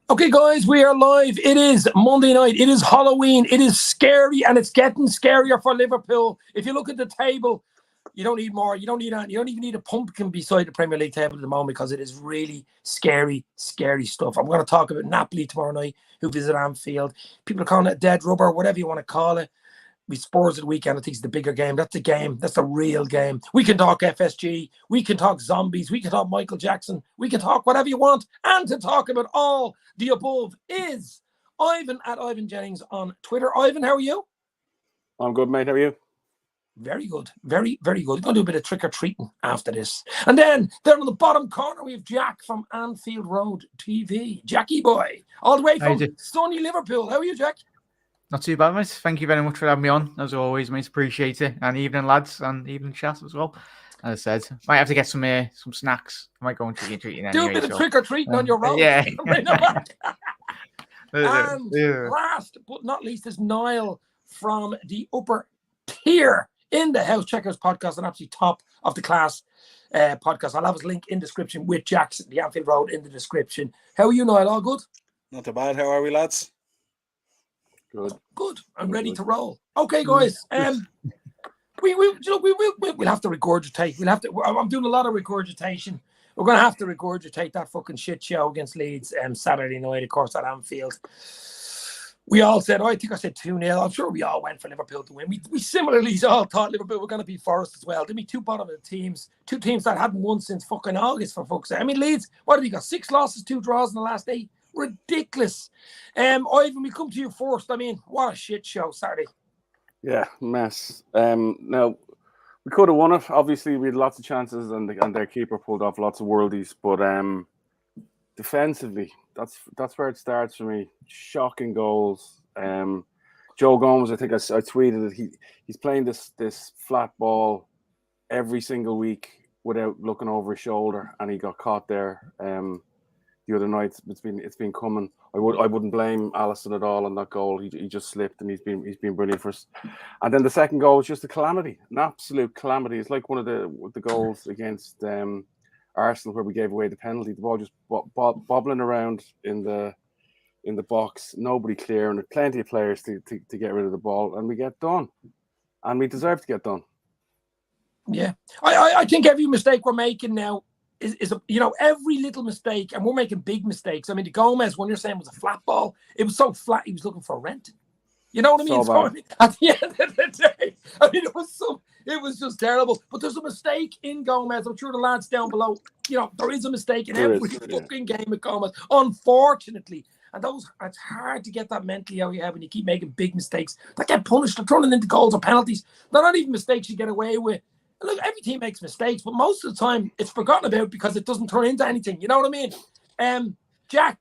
Okay, guys, we are live. It is Monday night. It is Halloween. It is scary, and it's getting scarier for Liverpool. If you look at the table, you don't need more. You don't need that. You don't even need a pumpkin beside the Premier League table at the moment because it is really scary, scary stuff. I'm going to talk about Napoli tomorrow night, who visit Anfield. People are calling it a dead rubber, whatever you want to call it. We Spurs at the weekend. I think it's the bigger game. That's the game. That's the real game. We can talk FSG. We can talk zombies. We can talk Michael Jackson. We can talk whatever you want. And to talk about all the above is Ivan at Ivan Jennings on Twitter. Ivan, how are you? I'm good, mate. How are you? Very good. Very, very good. We're going to do a bit of trick-or-treating after this. And then down on the bottom corner, we have Jack from Anfield Road TV. Jackie boy. All the way from sunny Liverpool. How are you, Jack? Not too bad, mate. Thank you very much for having me on. As always, mate, appreciate it. And evening, lads, and evening chat as well. As I said, might have to get some snacks. I might go and treat Do a bit of trick-or-treating on your road. Yeah. And last but not least is Niall from the upper tier in the House Checkers podcast, an absolute top of the class podcast. I'll have his link in description with Jackson, the Anfield Road in the description. How are you, Niall? All good? Not too bad. How are we, lads? Good. I'm ready to roll. Okay, guys. We'll have to regurgitate. I'm doing a lot of regurgitation. We're going to have to regurgitate that fucking shit show against Leeds Saturday night, of course, at Anfield. We all said, I think I said 2-0. I'm sure we all went for Liverpool to win. We similarly all thought Liverpool were going to beat Forest as well. Didn't we? Two bottom of the teams. Two teams that hadn't won since fucking August, for fuck's sake. I mean, Leeds, what have you got? 6 losses, 2 draws in the last 8. Ridiculous. Ivan, we come to you first. I mean, what a shit show Saturday. Yeah, mess. Now, we could have won it. Obviously, we had lots of chances, and their keeper pulled off lots of worldies. But defensively, that's where it starts for me. Shocking goals. Joe Gomez, I think I tweeted it. He's playing this flat ball every single week without looking over his shoulder, and he got caught there. The other night, it's been coming. I wouldn't blame Alisson at all on that goal. He just slipped, and he's been brilliant for us. And then the second goal was just a calamity, an absolute calamity. It's like one of the goals against Arsenal where we gave away the penalty. The ball just bobbling around in the box, nobody clear, and plenty of players to get rid of the ball, and we get done, and we deserve to get done. Yeah, I think every mistake we're making now is every little mistake, and we're making big mistakes. I mean, the Gomez one you're saying was a flat ball. It was so flat, he was looking for rent. You know what I mean? So at the end of the day, I mean, it was just terrible. But there's a mistake in Gomez. I'm sure the lads down below, there is a mistake in every fucking game with Gomez, unfortunately. And it's hard to get that mentally out of your head when you keep making big mistakes that get punished. They're turning into goals or penalties. They're not even mistakes you get away with. Look, every team makes mistakes, but most of the time it's forgotten about because it doesn't turn into anything. You know what I mean? Jack,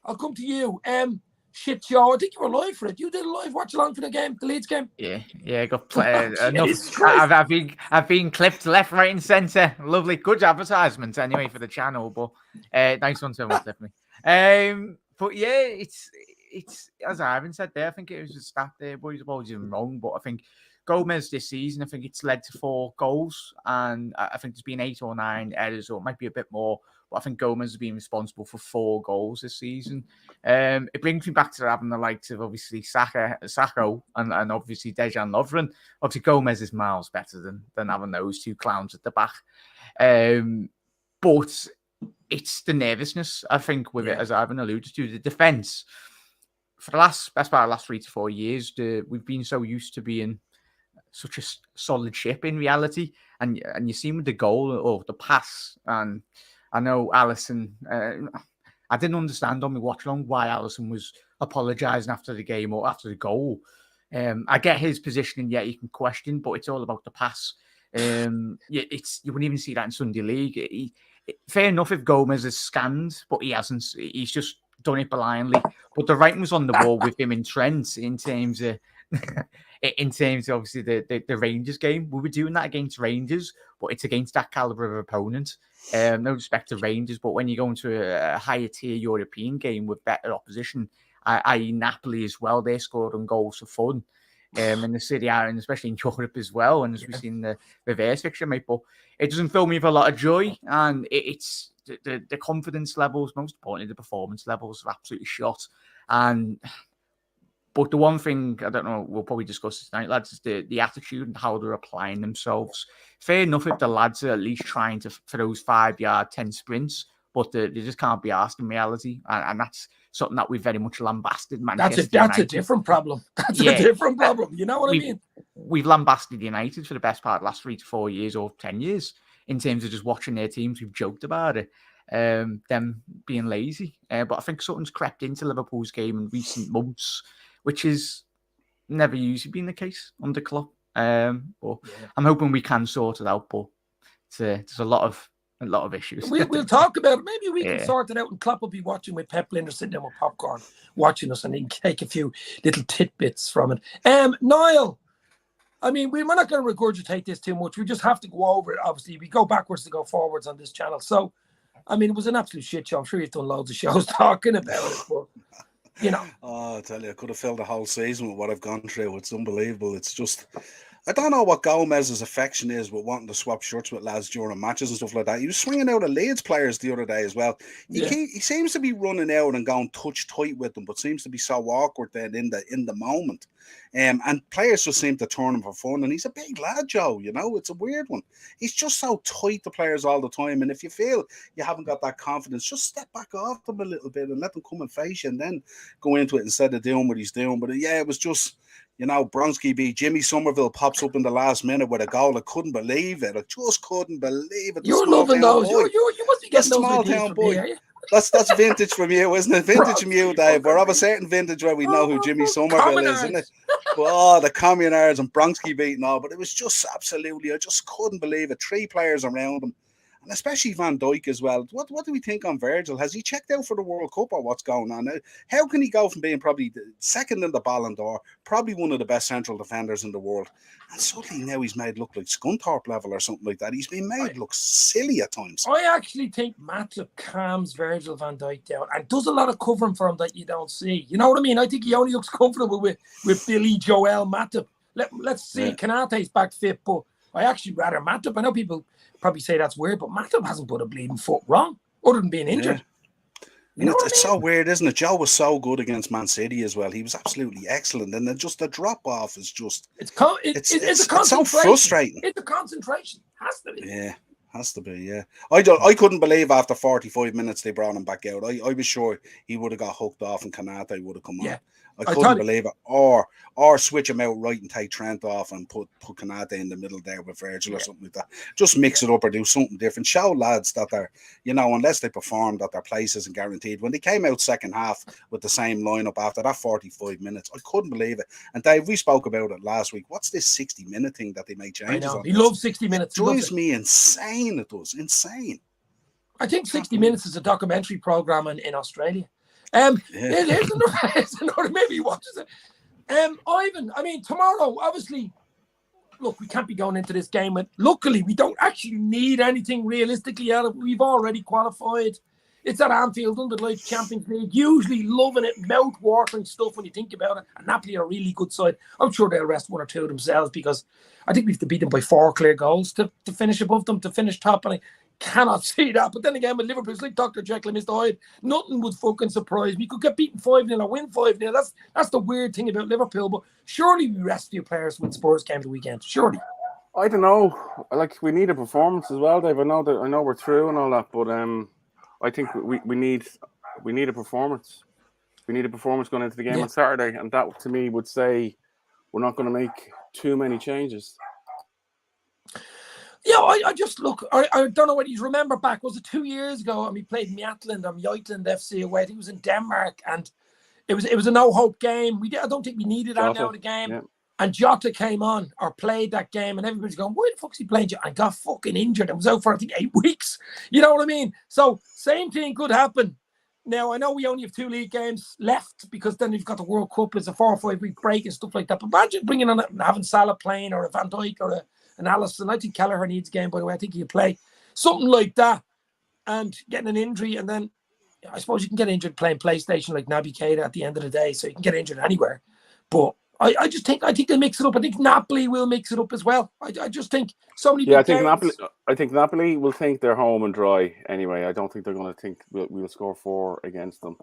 I'll come to you. Shit show. I think you were live for it. You did a live watch along for the Leeds game. Yeah. I got enough. I've been clipped left, right, and centre. Lovely, good advertisement anyway for the channel. But nice one so much, definitely. But yeah, it's as Ivan said there. I think it was a stat there, boys. Apologies, I'm wrong, but I think Gomez this season, I think it's led to 4 goals, and I think there's been 8 or 9 errors, or it might be a bit more. But I think Gomez has been responsible for 4 goals this season. It brings me back to having the likes of obviously Sakho and obviously Dejan Lovren. Obviously, Gomez is miles better than having those 2 clowns at the back. But it's the nervousness, I think, with it, as Ivan alluded to, the defence. For the best part of the last 3 to 4 years, we've been so used to being such a solid ship in reality, and you see with the goal or the pass, and I know Alisson. I didn't understand on my watch along why Alisson was apologising after the game or after the goal. I get his positioning, you can question, but it's all about the pass. You wouldn't even see that in Sunday League. Fair enough if Gomez has scanned, but he hasn't. He's just done it blindly. But the writing was on the wall with him in Trent in terms of obviously the Rangers game. We were doing that against Rangers, but it's against that caliber of opponent. No respect to Rangers, but when you go into a higher tier European game with better opposition, i.e. Napoli as well, they scored on goals for fun. in the City and especially in Europe as well. And as we've seen the reverse fixture, mate, but it doesn't fill me with a lot of joy. And it's the confidence levels, most importantly, the performance levels are absolutely shot. But the one thing, I don't know, we'll probably discuss this tonight, lads, is the attitude and how they're applying themselves. Fair enough if the lads are at least trying for those 5-yard, 10 sprints, but they just can't be asked in reality. And that's something that we've very much lambasted Manchester That's a different problem. That's a different problem. You know what I mean? We've lambasted United for the best part of the last 3 to 4 years or 10 years in terms of just watching their teams. We've joked about it, them being lazy. But I think something's crept into Liverpool's game in recent months, which is never usually been the case under Klopp. But I'm hoping we can sort it out. But there's a lot of issues. We'll talk about it. Maybe we can sort it out, and Klopp will be watching with Pep Linder sitting down with popcorn, watching us, and he can take a few little tidbits from it. Niall, I mean, we're not going to regurgitate this too much. We just have to go over it. Obviously, we go backwards to go forwards on this channel. So, I mean, it was an absolute shit show. I'm sure you've done loads of shows talking about it, but you know. Oh, I tell you, I could have filled the whole season with what I've gone through. It's unbelievable. It's just, I don't know what Gomez's affection is with wanting to swap shirts with lads during matches and stuff like that. He was swinging out at Leeds players the other day as well. He seems to be running out and going touch tight with them, but seems to be so awkward then in the moment. And players just seem to turn him for fun. And he's a big lad, Joe. You know, it's a weird one. He's just so tight to players all the time. And if you feel you haven't got that confidence, just step back off them a little bit and let them come and face you, and then go into it instead of doing what he's doing. But it was just, you know, Bronski beat Jimmy Somerville pops up in the last minute with a goal. I couldn't believe it. I just couldn't believe it. You're loving those. You must be getting those small ideas town from boy. here. That's vintage from you, isn't it? Vintage from you, Dave. We're of a certain vintage where we know who Jimmy Somerville is, isn't it? Oh, the communards and Bronski beating all. But it was just absolutely, I just couldn't believe it. 3 players around him. And especially Van Dijk as well. What do we think on Virgil? Has he checked out for the World Cup or what's going on? How can he go from being probably second in the Ballon d'Or, probably one of the best central defenders in the world, and suddenly now he's made look like Scunthorpe level or something like that? He's been made look silly at times. I actually think Matip calms Virgil van Dijk down and does a lot of covering for him that you don't see. You know what I mean? I think he only looks comfortable with Billy Joel Matip. Let's see. Kanate's back fit, but I actually rather Matip. I know people probably say that's weird, but Matip hasn't put a bleeding foot wrong, other than being injured. You know it's so weird, isn't it? Joe was so good against Man City as well. He was absolutely excellent, and then just the drop off is just it's so frustrating. It's a concentration. Has to be. Yeah, has to be. Yeah, I couldn't believe after 45 minutes they brought him back out. I was sure he would have got hooked off and Kanate would have come on. I couldn't believe it. Or switch him out right and take Trent off and put Kanate in the middle there with Virgil or something like that. Just mix it up or do something different. Show lads that they're, you know, unless they perform, that their place isn't guaranteed. When they came out second half with the same lineup after that 45 minutes, I couldn't believe it. And Dave, we spoke about it last week. What's this 60-minute thing that they make changes on? He loves 60 minutes. It drives me insane. It does. Insane. I think 60 Minutes is a documentary program in Australia. Here's another, maybe he watches it. Ivan, I mean, tomorrow, obviously, look, we can't be going into this game with, luckily, we don't actually need anything realistically out of it. We've already qualified. It's at Anfield under the Life Champions League, usually loving it, mouth-watering stuff when you think about it. And Napoli are a really good side. I'm sure they'll rest 1 or 2 themselves because I think we have to beat them by 4 clear goals to finish above them, to finish top. And I cannot see that. But then again, with Liverpool, it's like Dr. Jekyll and Mr. Hyde. Nothing would fucking surprise me. You could get beaten 5-0 or win 5-0. That's the weird thing about Liverpool. But surely we rest a few players when Spurs came to the weekend. Surely. I don't know. Like, we need a performance as well, Dave. I know we're through and all that, but I think we need a performance. We need a performance going into the game on Saturday, and that to me would say we're not going to make too many changes. Yeah, I just look. I don't know what you remember back. Was it 2 years ago? And we played Mjatland or Mjatland FC away. I think it was in Denmark, and it was a no hope game. I don't think we needed that now in the game. Yeah. And Jota came on or played that game, and everybody's going, "Why the fuck's he playing?" And got fucking injured and was out for I think 8 weeks. You know what I mean? So same thing could happen. Now I know we only have 2 league games left because then you've got the World Cup. It's a 4 or 5 week break and stuff like that. But imagine bringing on having Salah playing or a Van Dijk or an Alisson. I think Kelleher needs a game, by the way. I think he'll play something like that and getting an injury. And then I suppose you can get injured playing PlayStation like Naby Keita at the end of the day. So you can get injured anywhere. But I think they mix it up. I think Napoli will mix it up as well. I just think so many. Yeah, big games. I think Napoli will think they're home and dry anyway. I don't think they're going to think we'll score 4 against them.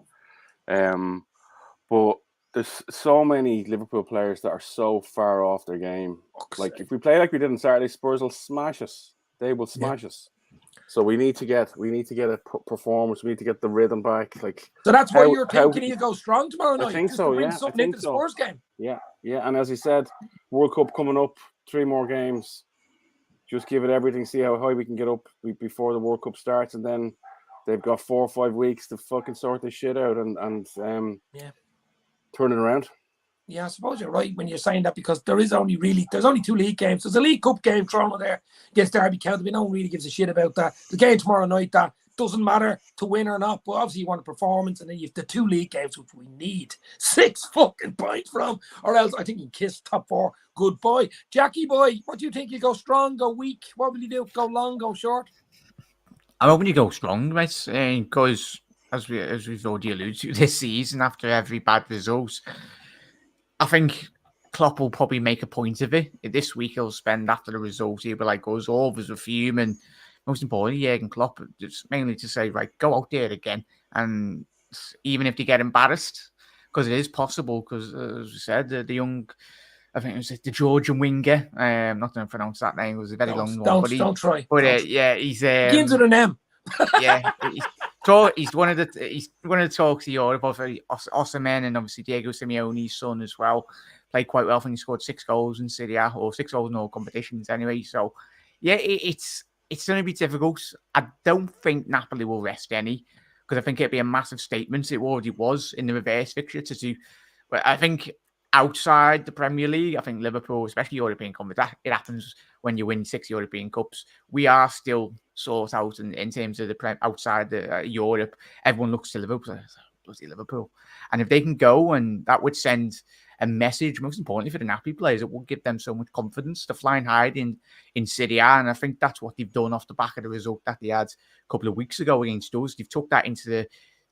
But there's so many Liverpool players that are so far off their game. Like if we play like we did on Saturday, Spurs will smash us. They will smash us. So we need to get a performance. We need to get the rhythm back. Like so that's why you're thinking he'll go strong tomorrow night. I think so. Yeah, something into the Spurs game. Yeah. And as he said, World Cup coming up, 3 more games. Just give it everything. See how high we can get up before the World Cup starts, and then they've got 4 or 5 weeks to fucking sort this shit out and turn it around. Yeah, I suppose you're right when you're saying that, because there's only 2 league games. There's a League Cup game thrown there against Derby County. No one really gives a shit about that. The game tomorrow night, that doesn't matter to win or not, but obviously you want a performance, and then you have the 2 league games, which we need 6 fucking points from, or else I think you kiss top 4 goodbye. Jackie boy, what do you think? You go strong, go weak? What will you do? Go long, go short? I'm hoping you go strong, mate, because as we've already alluded to this season, after every bad result, I think Klopp will probably make a point of it. This week he'll spend after the result, he'll be like us, all of us are fuming. Most importantly, Jurgen Klopp, just mainly to say, right, go out there again. And even if they get embarrassed, because it is possible, because as we said, the young, I think it was the Georgian winger, not going to pronounce that name, it was a very long one. Don't try. But yeah, he's... begins with an M. Yeah, he's one of the talks of Europe, obviously Osimhen and obviously Diego Simeone's son as well. Played quite well. I think he scored 6 goals in Serie A, or 6 goals in all competitions anyway. So yeah, it's going to be difficult. I don't think Napoli will rest any, because I think it'd be a massive statement. It already was in the reverse fixture to do. But I think outside the Premier League, I think Liverpool, especially European competition, it happens when you win 6 European Cups. We are still sort out in terms of the outside Europe. Everyone looks to Liverpool. Bloody Liverpool. And if they can go, and that would send a message, most importantly for the Napoli players, it will give them so much confidence to fly and hide in Serie A. And I think that's what they've done off the back of the result that they had a couple of weeks ago against us. They've took that into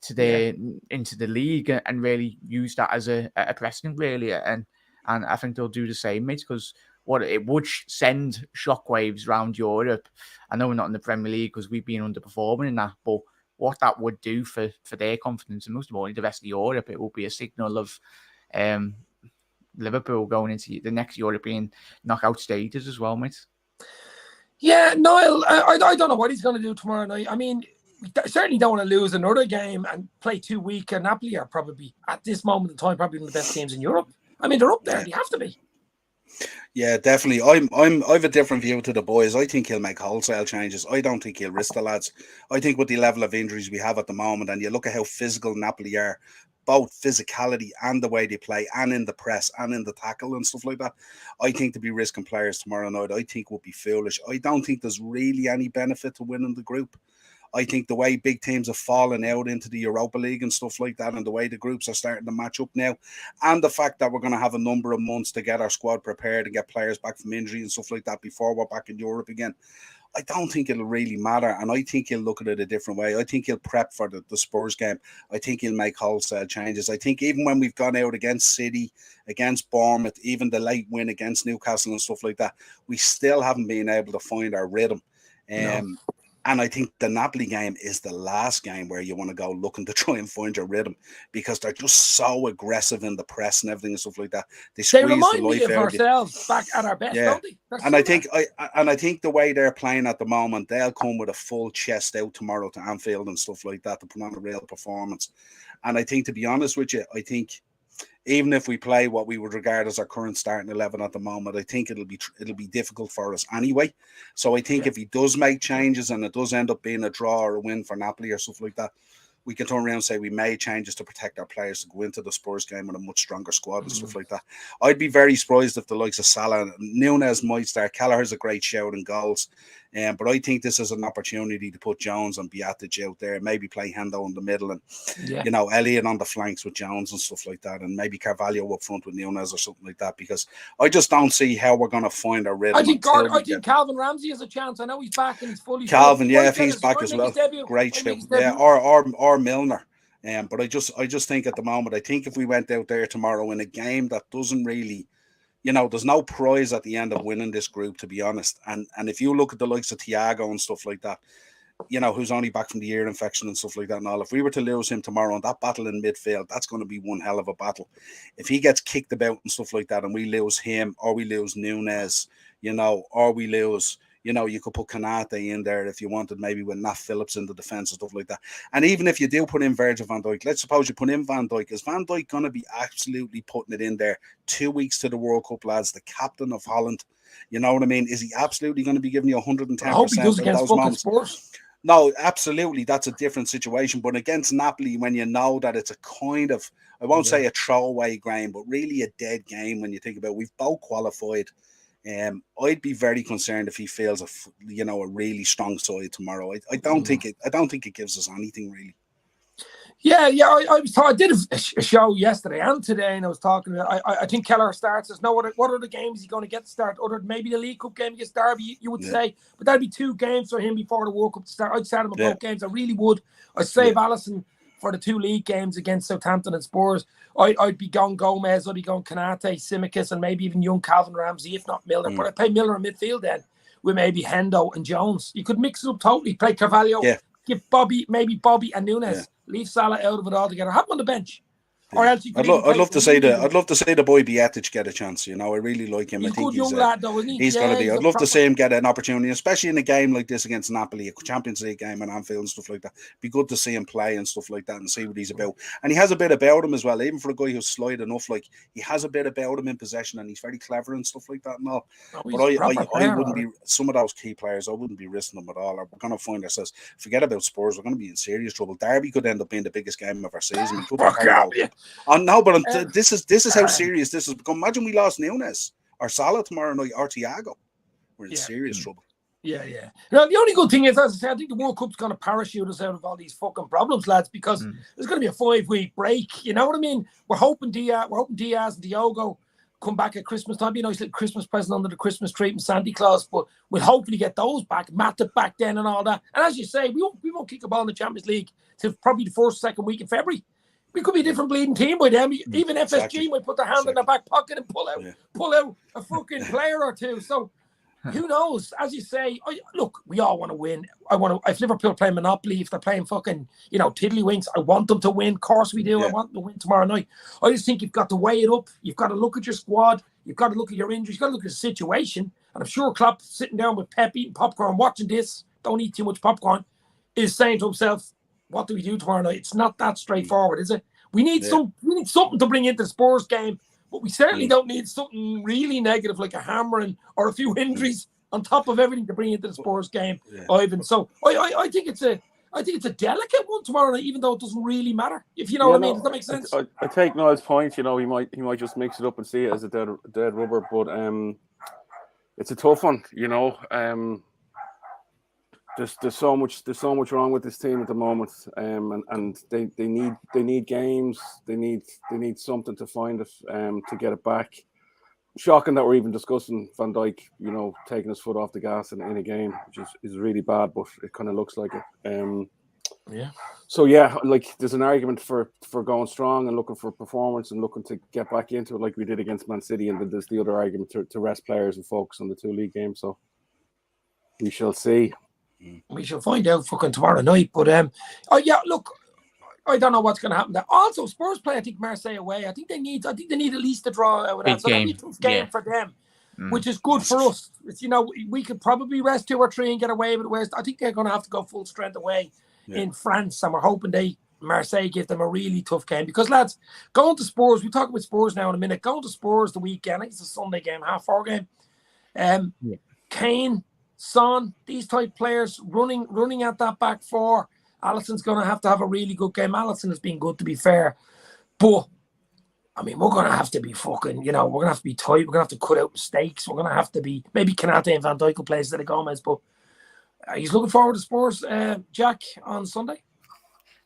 the league and really used that as a precedent, really. And I think they'll do the same, mate, because what it would send shockwaves around Europe. I know we're not in the Premier League because we've been underperforming in that, but what that would do for their confidence, and most importantly the rest of Europe, it will be a signal of Liverpool going into the next European knockout stages as well, mate. Yeah, Niall, I don't know what he's going to do tomorrow night. I mean, we certainly don't want to lose another game and play too weak. And Napoli are probably, at this moment in time, probably one of the best teams in Europe. I mean, they're up there. They have to be. Yeah, definitely. I've a different view to the boys. I think he'll make wholesale changes. I don't think he'll risk the lads. I think with the level of injuries we have at the moment, and you look at how physical Napoli are, both physicality and the way they play, and in the press and in the tackle and stuff like that, I think to be risking players tomorrow night, I think would be foolish. I don't think there's really any benefit to winning the group. I think the way big teams have fallen out into the Europa League and stuff like that, and the way the groups are starting to match up now, and the fact that we're going to have a number of months to get our squad prepared and get players back from injury and stuff like that before we're back in Europe again, I don't think it'll really matter. And I think he'll look at it a different way. I think he'll prep for the Spurs game. I think he'll make wholesale changes. I think even when we've gone out against City, against Bournemouth, even the late win against Newcastle and stuff like that, we still haven't been able to find our rhythm. No. And I think the Napoli game is the last game where you want to go looking to try and find your rhythm, because they're just so aggressive in the press and everything and stuff like that. They remind me of ourselves back at our best, don't they? And I think the way they're playing at the moment, they'll come with a full chest out tomorrow to Anfield and stuff like that to put on a real performance. And I think, to be honest with you, I think even if we play what we would regard as our current starting 11 at the moment, I think it'll be difficult for us anyway. So I think if he does make changes and it does end up being a draw or a win for Napoli or stuff like that, we can turn around and say we made changes to protect our players to go into the Spurs game with a much stronger squad and stuff like that. I'd be very surprised if the likes of Salah, Nunez might start. Kelleher's a great shout in goals. But I think this is an opportunity to put Jones and Bjatic out there, maybe play Hendo in the middle, and Elliott on the flanks with Jones and stuff like that, and maybe Carvalho up front with Nunez or something like that, because I just don't see how we're going to find our rhythm. I think Calvin Ramsey has a chance. I know he's back and he's fully Calvin, if he's back as well, great shout. Yeah, or Milner. But I just think at the moment, I think if we went out there tomorrow in a game that doesn't really, there's no prize at the end of winning this group, to be honest. And if you look at the likes of Thiago and stuff like that, who's only back from the ear infection and stuff like that and all, if we were to lose him tomorrow on that battle in midfield, that's going to be one hell of a battle. If he gets kicked about and stuff like that and we lose him, or we lose Nunes, or we lose, you could put Kanate in there if you wanted, maybe with Nat Phillips in the defence and stuff like that. And even if you do put in Virgil van Dijk, let's suppose you put in Van Dijk, is Van Dijk going to be absolutely putting it in there 2 weeks to the World Cup, lads, the captain of Holland? You know what I mean? Is he absolutely going to be giving you 110%? I hope he does against fucking Spurs. No, absolutely. That's a different situation. But against Napoli, when you know that it's a kind of, I won't say a throwaway game, but really a dead game when you think about it. We've both qualified. I'd be very concerned if he feels a really strong side tomorrow. I don't think it gives us anything really. Yeah. I did a show yesterday and today, and I was talking about. I think Kelleher starts. There's no other. What other games is he going to get to start? Other than maybe the League Cup game against Derby, you would say, but that'd be 2 games for him before the World Cup to start. I'd start him at both games. I really would. I'd save Alisson for the 2 league games against Southampton and Spurs. I'd be going Gomez. I'd be going Kanate, Tsimikas, and maybe even young Calvin Ramsey, if not Milner. But I'd play Milner in midfield then with maybe Hendo and Jones. You could mix it up totally. Play Carvalho. Yeah. Give Bobby and Nunes. Yeah. Leave Salah out of it altogether. Have him on the bench. Yeah. Or else you could I'd love to say the boy Bietic get a chance. I really like him. He's I think he's a good young lad, though, isn't he? He's going to be. I'd love to see him get an opportunity, especially in a game like this against Napoli, a Champions League game in Anfield and stuff like that. Be good to see him play and stuff like that and see what he's about. And he has a bit about him as well, even for a guy who's slight enough. Like, he has a bit about him in possession, and he's very clever and stuff like that and all. But I wouldn't be some of those key players. I wouldn't be risking them at all. We're going to find ourselves. Forget about Spurs. We're going to be in serious trouble. Derby could end up being the biggest game of our season. But this is how serious this has become. Imagine we lost Nunes or Salah tomorrow night or Thiago. We're in serious trouble. Yeah. Now, the only good thing is, as I said, I think the World Cup's going to parachute us out of all these fucking problems, lads, because there's going to be a 5-week break. You know what I mean? We're hoping Diaz and Diogo come back at Christmas time. Be a nice little Christmas present under the Christmas tree from Santa Claus, but we'll hopefully get those back, Matip back then and all that. And as you say, we won't kick a ball in the Champions League till probably the 1st, 2nd week in February. We could be a different bleeding team by then. Even FSG might put their hand in their back pocket and pull out a fucking player or two. So who knows? As you say, look, we all want to win. If Liverpool play Monopoly, if they're playing fucking, tiddlywinks, I want them to win. Of course we do. Yeah. I want them to win tomorrow night. I just think you've got to weigh it up. You've got to look at your squad. You've got to look at your injuries. You've got to look at the situation. And I'm sure Klopp, sitting down with Pep, eating popcorn, watching this, don't eat too much popcorn, is saying to himself, what do we do tomorrow night? It's not that straightforward, is it? We need something to bring into the Spurs game, but we certainly don't need something really negative like a hammering or a few injuries on top of everything to bring into the Spurs game, Ivan. So I think it's a delicate one tomorrow night, even though it doesn't really matter. If you know what I mean, does that make sense? I take Niall's point. He might just mix it up and see it as a dead rubber, but it's a tough one. There's so much wrong with this team at the moment, and they need games. They need something to find it to get it back. Shocking that we're even discussing Van Dijk, taking his foot off the gas in a game, which is really bad, but it kind of looks like it. So there's an argument for going strong and looking for performance and looking to get back into it like we did against Man City, and then there's the other argument to rest players and focus on the 2 league games. So we shall see. We shall find out fucking tomorrow night. But look, I don't know what's going to happen there. Also, Spurs play, I think, Marseille away. I think they need at least a draw out of that. So that'll be a tough game for them, which is good for us. It's, we could probably rest 2 or 3 and get away with it. Whereas I think they're going to have to go full strength away in France, and we're hoping Marseille give them a really tough game. Because, lads, going to Spurs, we'll talk about Spurs now in a minute. Going to Spurs the weekend, I think it's a Sunday game, 4:30 game. Kane, Son, these type players running at that back 4. Alisson's going to have a really good game. Alisson has been good, to be fair. But, I mean, we're going to have to be fucking, we're going to have to be tight. We're going to have to cut out mistakes. We're going to have to be, maybe Kanate and Van Dijk will play instead of Gomez. But he's looking forward to Spurs, Jack, on Sunday?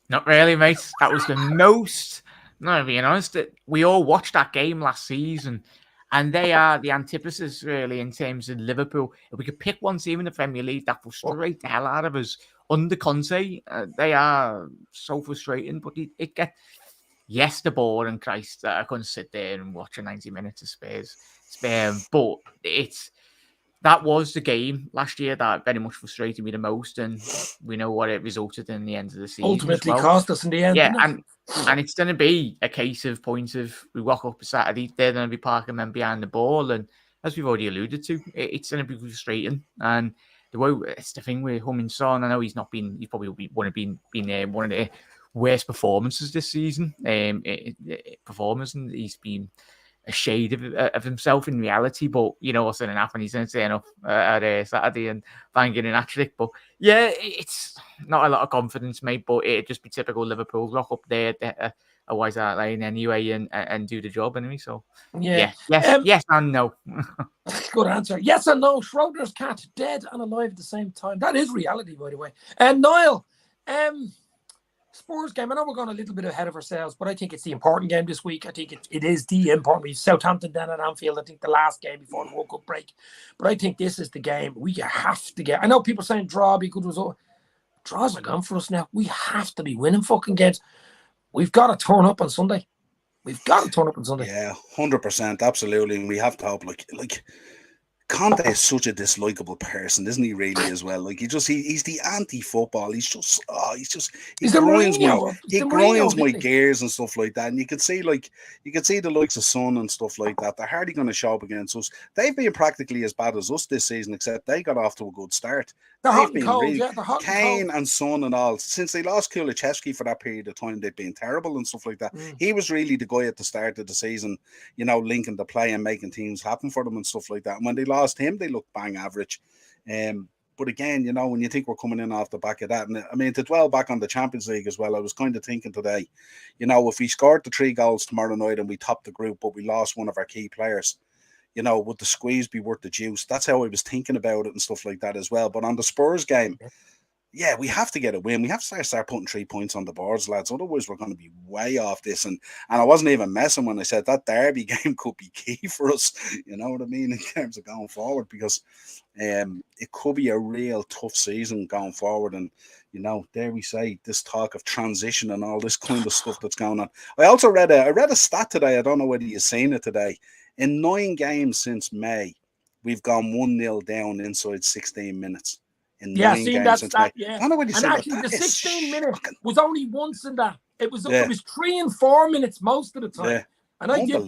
Not really, mate. That was the most, not being honest, we all watched that game last season. And they are the antithesis, really, in terms of Liverpool. If we could pick one team in the Premier League that frustrate the hell out of us under Conte, they are so frustrating. But it gets the ball and Christ, I couldn't sit there and watch a 90 minutes of Spurs. But that was the game last year that very much frustrated me the most, and we know what it resulted in the end of the season. Ultimately cost us in the end. Yeah, and it's going to be a case of we walk up a Saturday, they're going to be parking men behind the ball, and as we've already alluded to, it's going to be frustrating. And the way it's the thing with Heung-min Son, I know he's probably one of the worst performances this season. And he's been a shade of himself in reality, but you know what's going to happen. He's going to turn up at Saturday and bang in an hat-trick. But yeah, it's not a lot of confidence, mate. But it'd just be typical Liverpool, rock up there, a wise out line anyway, and do the job anyway. So yes and no. Good answer. Yes and no. Schroeder's cat dead and alive at the same time. That is reality, by the way. And Niall, Spurs game. I know we're going a little bit ahead of ourselves, but I think it's the important game this week. I think it is the important. We've Southampton down at Anfield. I think the last game before the World Cup break. But I think this is the game we have to get. I know people are saying draw be good result. Draws are gone for us now. We have to be winning fucking games. We've got to turn up on Sunday. Yeah, 100%, absolutely. And we have to hope, like Conte is such a dislikable person, isn't he? Really, as well. Like he's the anti-football. He grinds my gears and stuff like that. And you can see the likes of Son and stuff like that. They're hardly going to show up against us. They've been practically as bad as us this season, except they got off to a good start. They're hot and cold, yeah. They're hot Kane and Son and all. Since they lost Kulusevski for that period of time, they've been terrible and stuff like that. He was really the guy at the start of the season, you know, linking the play and making teams happen for them and stuff like that. And when they lost him, they looked bang average. But again, you know, when you think we're coming in off the back of that, and I mean, to dwell back on the Champions League as well, I was kind of thinking today, you know, if we scored the 3 goals tomorrow night and we topped the group, but we lost one of our key players, you know, would the squeeze be worth the juice? That's how I was thinking about it and stuff like that as well. But on the Spurs game, yeah, we have to get a win. We have to start putting 3 points on the boards, lads. Otherwise, we're going to be way off this. And I wasn't even messing when I said that derby game could be key for us. You know what I mean? In terms of going forward, because it could be a real tough season going forward. And, you know, dare we say, this talk of transition and all this kind of stuff that's going on. I also read a stat today. I don't know whether you've seen it today. In 9 games since May, we've gone 1-0 down inside 16 minutes. Seen that stat, yeah. I don't know what you said. Actually, the 16 minutes was only once in that. It was 3 and 4 minutes most of the time. Yeah. And I did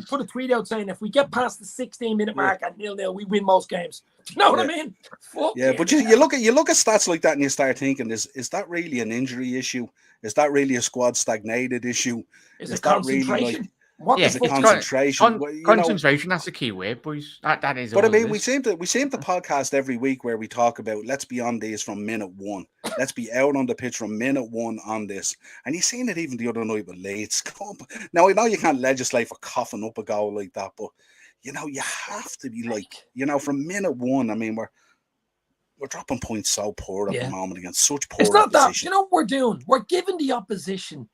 put a tweet out saying if we get past the 16-minute mark at 0-0, we win most games. Do you know what I mean? But you look at stats like that and you start thinking, is that really an injury issue? Is that really a squad stagnated issue? Is it concentration? Really what is the concentration? Concentration, that's the key word, boys. That is. But I mean, we seem to podcast every week where we talk about let's be on this from minute 1. Let's be out on the pitch from minute 1 on this. And you've seen it even the other night with Leeds. Now I know you can't legislate for coughing up a goal like that, but you know you have to be like, you know, from minute 1. I mean, we're dropping points so poor at the moment against such poor. It's not opposition. that. You know what we're doing? We're giving the opposition.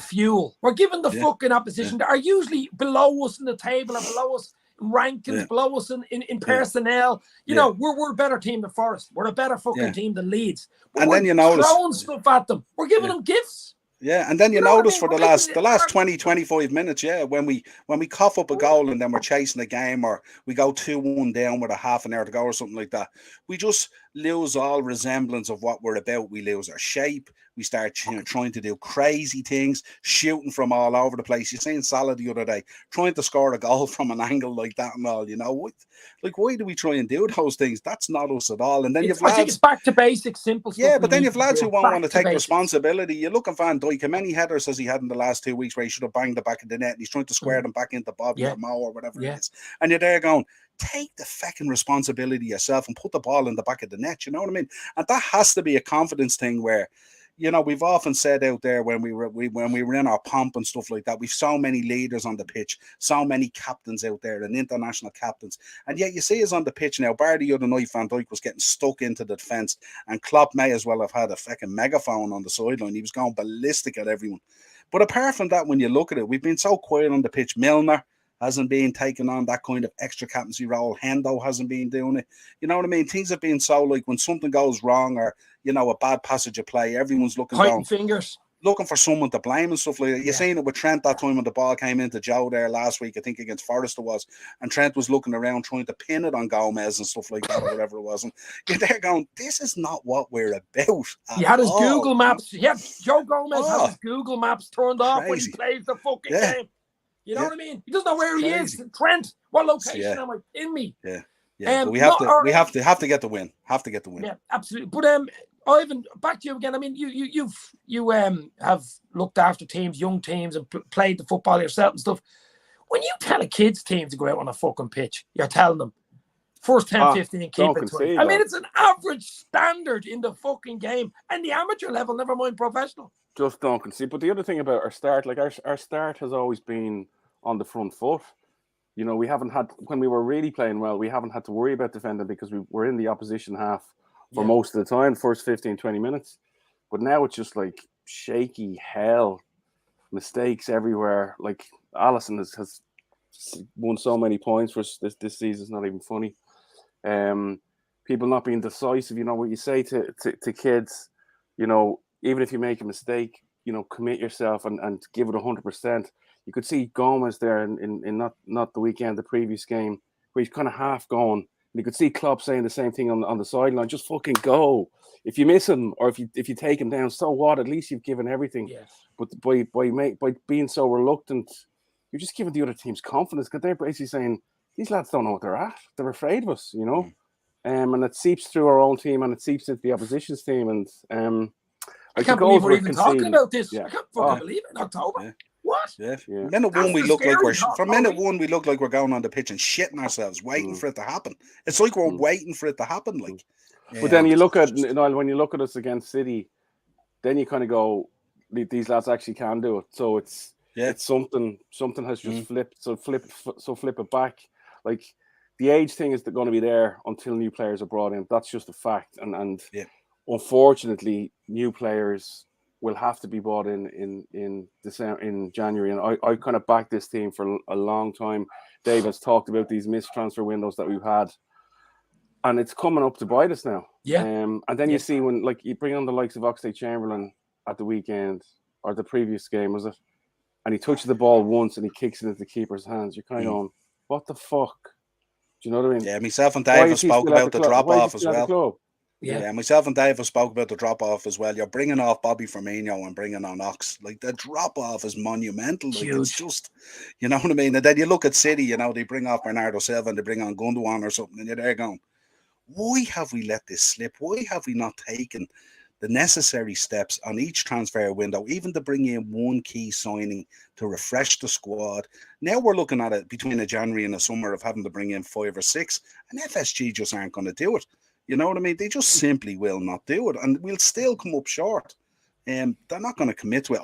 Fuel. We're giving the fucking opposition that are usually below us in the table and below us in rankings, below us in personnel. You know, we're a better team than Forest. We're a better fucking team than Leeds. But and then you notice throwing stuff at them. We're giving them gifts. Yeah, and then you notice for the last 20, 25 minutes, when we cough up a goal and then we're chasing a game, or we go 2-1 down with a half an hour to go or something like that, we just lose all resemblance of what we're about. We lose our shape. We start trying to do crazy things, shooting from all over the place. You seen Salah the other day trying to score a goal from an angle like that and all. You know, why do we try and do those things? That's not us at all. And then I think it's back to basics, simple stuff. Yeah, but then you've lads who won't want to take responsibility. You look at Van Dijk, how many headers has he had in the last 2 weeks where he should have banged the back of the net and he's trying to square them back into Bobby or Mo or whatever it is. And you're there going, take the fucking responsibility yourself and put the ball in the back of the net. You know what I mean? And that has to be a confidence thing where, you know, we've often said out there when we were in our pomp and stuff like that, we've so many leaders on the pitch, so many captains out there and international captains. And yet you see us on the pitch now, bar the other night, Van Dijk was getting stuck into the defence and Klopp may as well have had a fucking megaphone on the sideline. He was going ballistic at everyone. But apart from that, when you look at it, we've been so quiet on the pitch. Milner, hasn't been taking on that kind of extra captaincy role. Hendo hasn't been doing it. You know what I mean? Things have been so like when something goes wrong or, you know, a bad passage of play, everyone's looking Pointing down. fingers. Looking for someone to blame and stuff like that. You're seeing it with Trent that time when the ball came into Joe there last week, I think against Forest it was, and Trent was looking around trying to pin it on Gomez and stuff like that or whatever it was. And you're there going, this is not what we're about. He had his all. Google Maps. He had Joe Gomez had his Google Maps turned off when he plays the fucking game. You know what I mean? He doesn't know where he is. Trent, what location am I? In me. But we have to get the win. Have to get the win. Yeah, absolutely. But Ivan, back to you again. I mean, you have looked after teams, young teams, and played the football yourself and stuff. When you tell a kids team to go out on a fucking pitch, you're telling them first 10, 15, keep it 20. I mean, it's an average standard in the fucking game, and the amateur level, never mind professional. Just don't concede. But the other thing about our start, like our start has always been on the front foot. You know, we haven't had, when we were really playing well, we haven't had to worry about defending because we were in the opposition half for most of the time, first 15, 20 minutes. But now it's just like shaky hell, mistakes everywhere. Like Allison has won so many points for us this season. It's not even funny. People not being decisive. You know, what you say to kids, you know, even if you make a mistake, you know, commit yourself and give it 100%. You could see Gomez there in not the weekend, the previous game, where he's kind of half going. And you could see Klopp saying the same thing on the sideline. Just fucking go. If you miss him or if you take him down, so what? At least you've given everything. Yes. But by being so reluctant, you're just giving the other teams confidence because they're basically saying these lads don't know what they're at. They're afraid of us, you know. And it seeps through our own team and it seeps into the opposition's team. And I can't believe we're even talking about this. I can't fucking believe it in October. Yeah. What? Minute one, we look like we look like we're going on the pitch and shitting ourselves, waiting for it to happen. It's like we're waiting for it to happen. Like, but then you look at when you look at us against City, then you kind of go, these lads actually can do it. So it's something has just flipped. So flip it back. Like the age thing is going to be there until new players are brought in. That's just a fact. And unfortunately, new players will have to be bought in December, in January, and I kind of backed this team for a long time. Dave has talked about these missed transfer windows that we've had, and it's coming up to bite us now. And then you see when like you bring on the likes of Oxlade-Chamberlain at the weekend or the previous game, was it? And he touches the ball once and he kicks it into the keeper's hands. You're kind of going, what the fuck? Do you know what I mean? Yeah, myself and Dave have spoke about the drop off as well. Yeah, myself and Dave have spoke about the drop-off as well. You're bringing off Bobby Firmino and bringing on Ox. Like, the drop-off is monumental. Like, it's just, you know what I mean? And then you look at City, you know, they bring off Bernardo Silva and they bring on Gundogan or something, and you're there going, why have we let this slip? Why have we not taken the necessary steps on each transfer window, even to bring in one key signing to refresh the squad? Now we're looking at it between a January and a summer of having to bring in 5 or 6, and FSG just aren't going to do it. You know what I mean? They just simply will not do it, and we'll still come up short. They're not going to commit to it.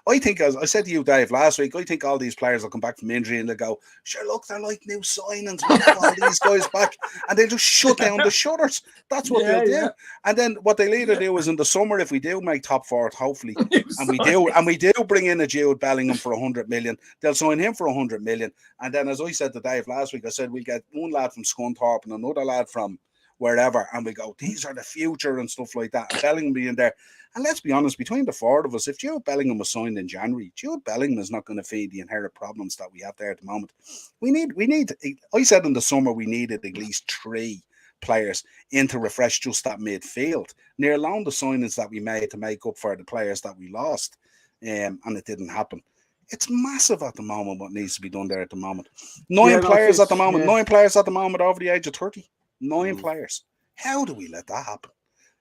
I think, as I said to you, Dave, last week, I think all these players will come back from injury and they'll go, sure, look, they're like new signings. We'll get all these guys back. And they'll just shut down the shutters. That's what they'll do. And then what they'll either do is in the summer, if we do make top 4, hopefully, and we do bring in a Jude Bellingham for 100 million, they'll sign him for 100 million. And then, as I said to Dave last week, I said, we'll get one lad from Scunthorpe and another lad from wherever, and we go, these are the future and stuff like that. And Bellingham being there. And let's be honest, between the 4 of us, if Jude Bellingham was signed in January, Jude Bellingham is not going to feed the inherent problems that we have there at the moment. We need. I said in the summer we needed at least 3 players in to refresh just that midfield, near along the signings that we made to make up for the players that we lost, and it didn't happen. It's massive at the moment what needs to be done there at the moment. 9 players at the moment, 9 players at the moment over the age of 30. 9 players. How do we let that happen?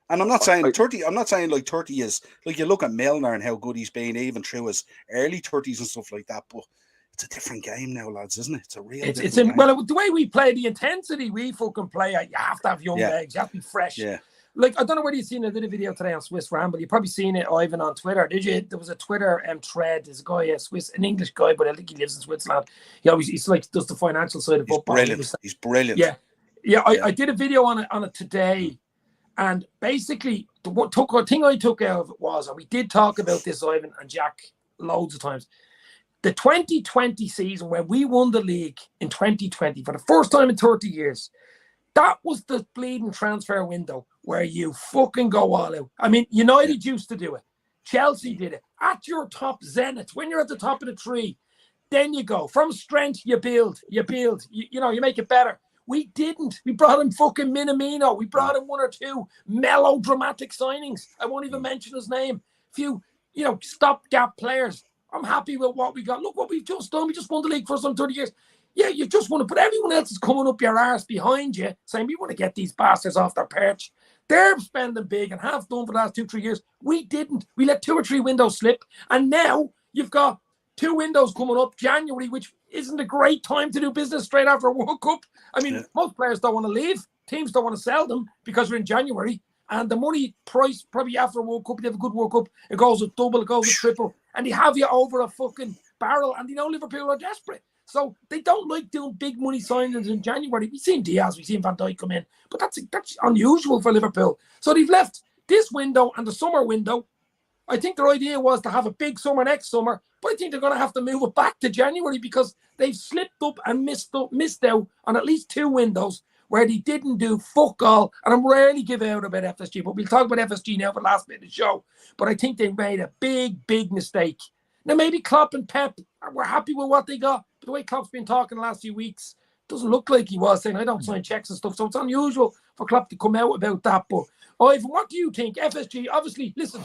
And I'm not saying 30. I'm not saying like 30 is like, you look at Milner and how good he's been even through his early 30s and stuff like that. But it's a different game now, lads, isn't it? It's a real. Game. Well, the way we play, the intensity we fucking play, you have to have young legs. You have to be fresh. Yeah. Like, I don't know whether you've seen, I did a video today on Swiss Ramble. You've probably seen it, Ivan, on Twitter. Did you? There was a Twitter thread. There's a guy, an English guy, but I think he lives in Switzerland. He's like, does the financial side of football. He's brilliant. Yeah. I did a video on it today, and basically the thing I took out of it was, and we did talk about this, Ivan and Jack, loads of times. The 2020 season when we won the league in 2020 for the first time in 30 years, that was the bleeding transfer window where you fucking go all out. I mean, United used to do it. Chelsea did it. At your top zenith, when you're at the top of the tree, then you go. From strength, you build. You make it better. We didn't. We brought in fucking Minamino. We brought in one or two melodramatic signings. I won't even mention his name. Few, stopgap players. I'm happy with what we got. Look what we've just done. We just won the league for some 30 years. Yeah, you just want to, but everyone else is coming up your arse behind you saying, we want to get these bastards off their perch. They're spending big and have done for the last 2-3 years. We didn't. We let 2 or 3 windows slip. And now you've got 2 windows coming up, January, which isn't a great time to do business straight after a World Cup. I mean, most players don't want to leave. Teams don't want to sell them because we're in January. And the money price, probably after a World Cup, you have a good World Cup, it goes with double, it goes with triple. And they have you over a fucking barrel. And Liverpool are desperate. So they don't like doing big money signings in January. We've seen Diaz, we've seen Van Dijk come in. But that's unusual for Liverpool. So they've left this window and the summer window. I think their idea was to have a big summer next summer. But I think they're going to have to move it back to January because they've slipped up and missed out on at least 2 windows where they didn't do fuck all. And I'm rarely give out about FSG, but we'll talk about FSG now for the last bit of the show. But I think they made a big, big mistake. Now, maybe Klopp and Pep were happy with what they got. But the way Klopp's been talking the last few weeks, doesn't look like he was saying, I don't sign checks and stuff. So it's unusual for Klopp to come out about that. But, Ivan, what do you think? FSG, obviously, listen,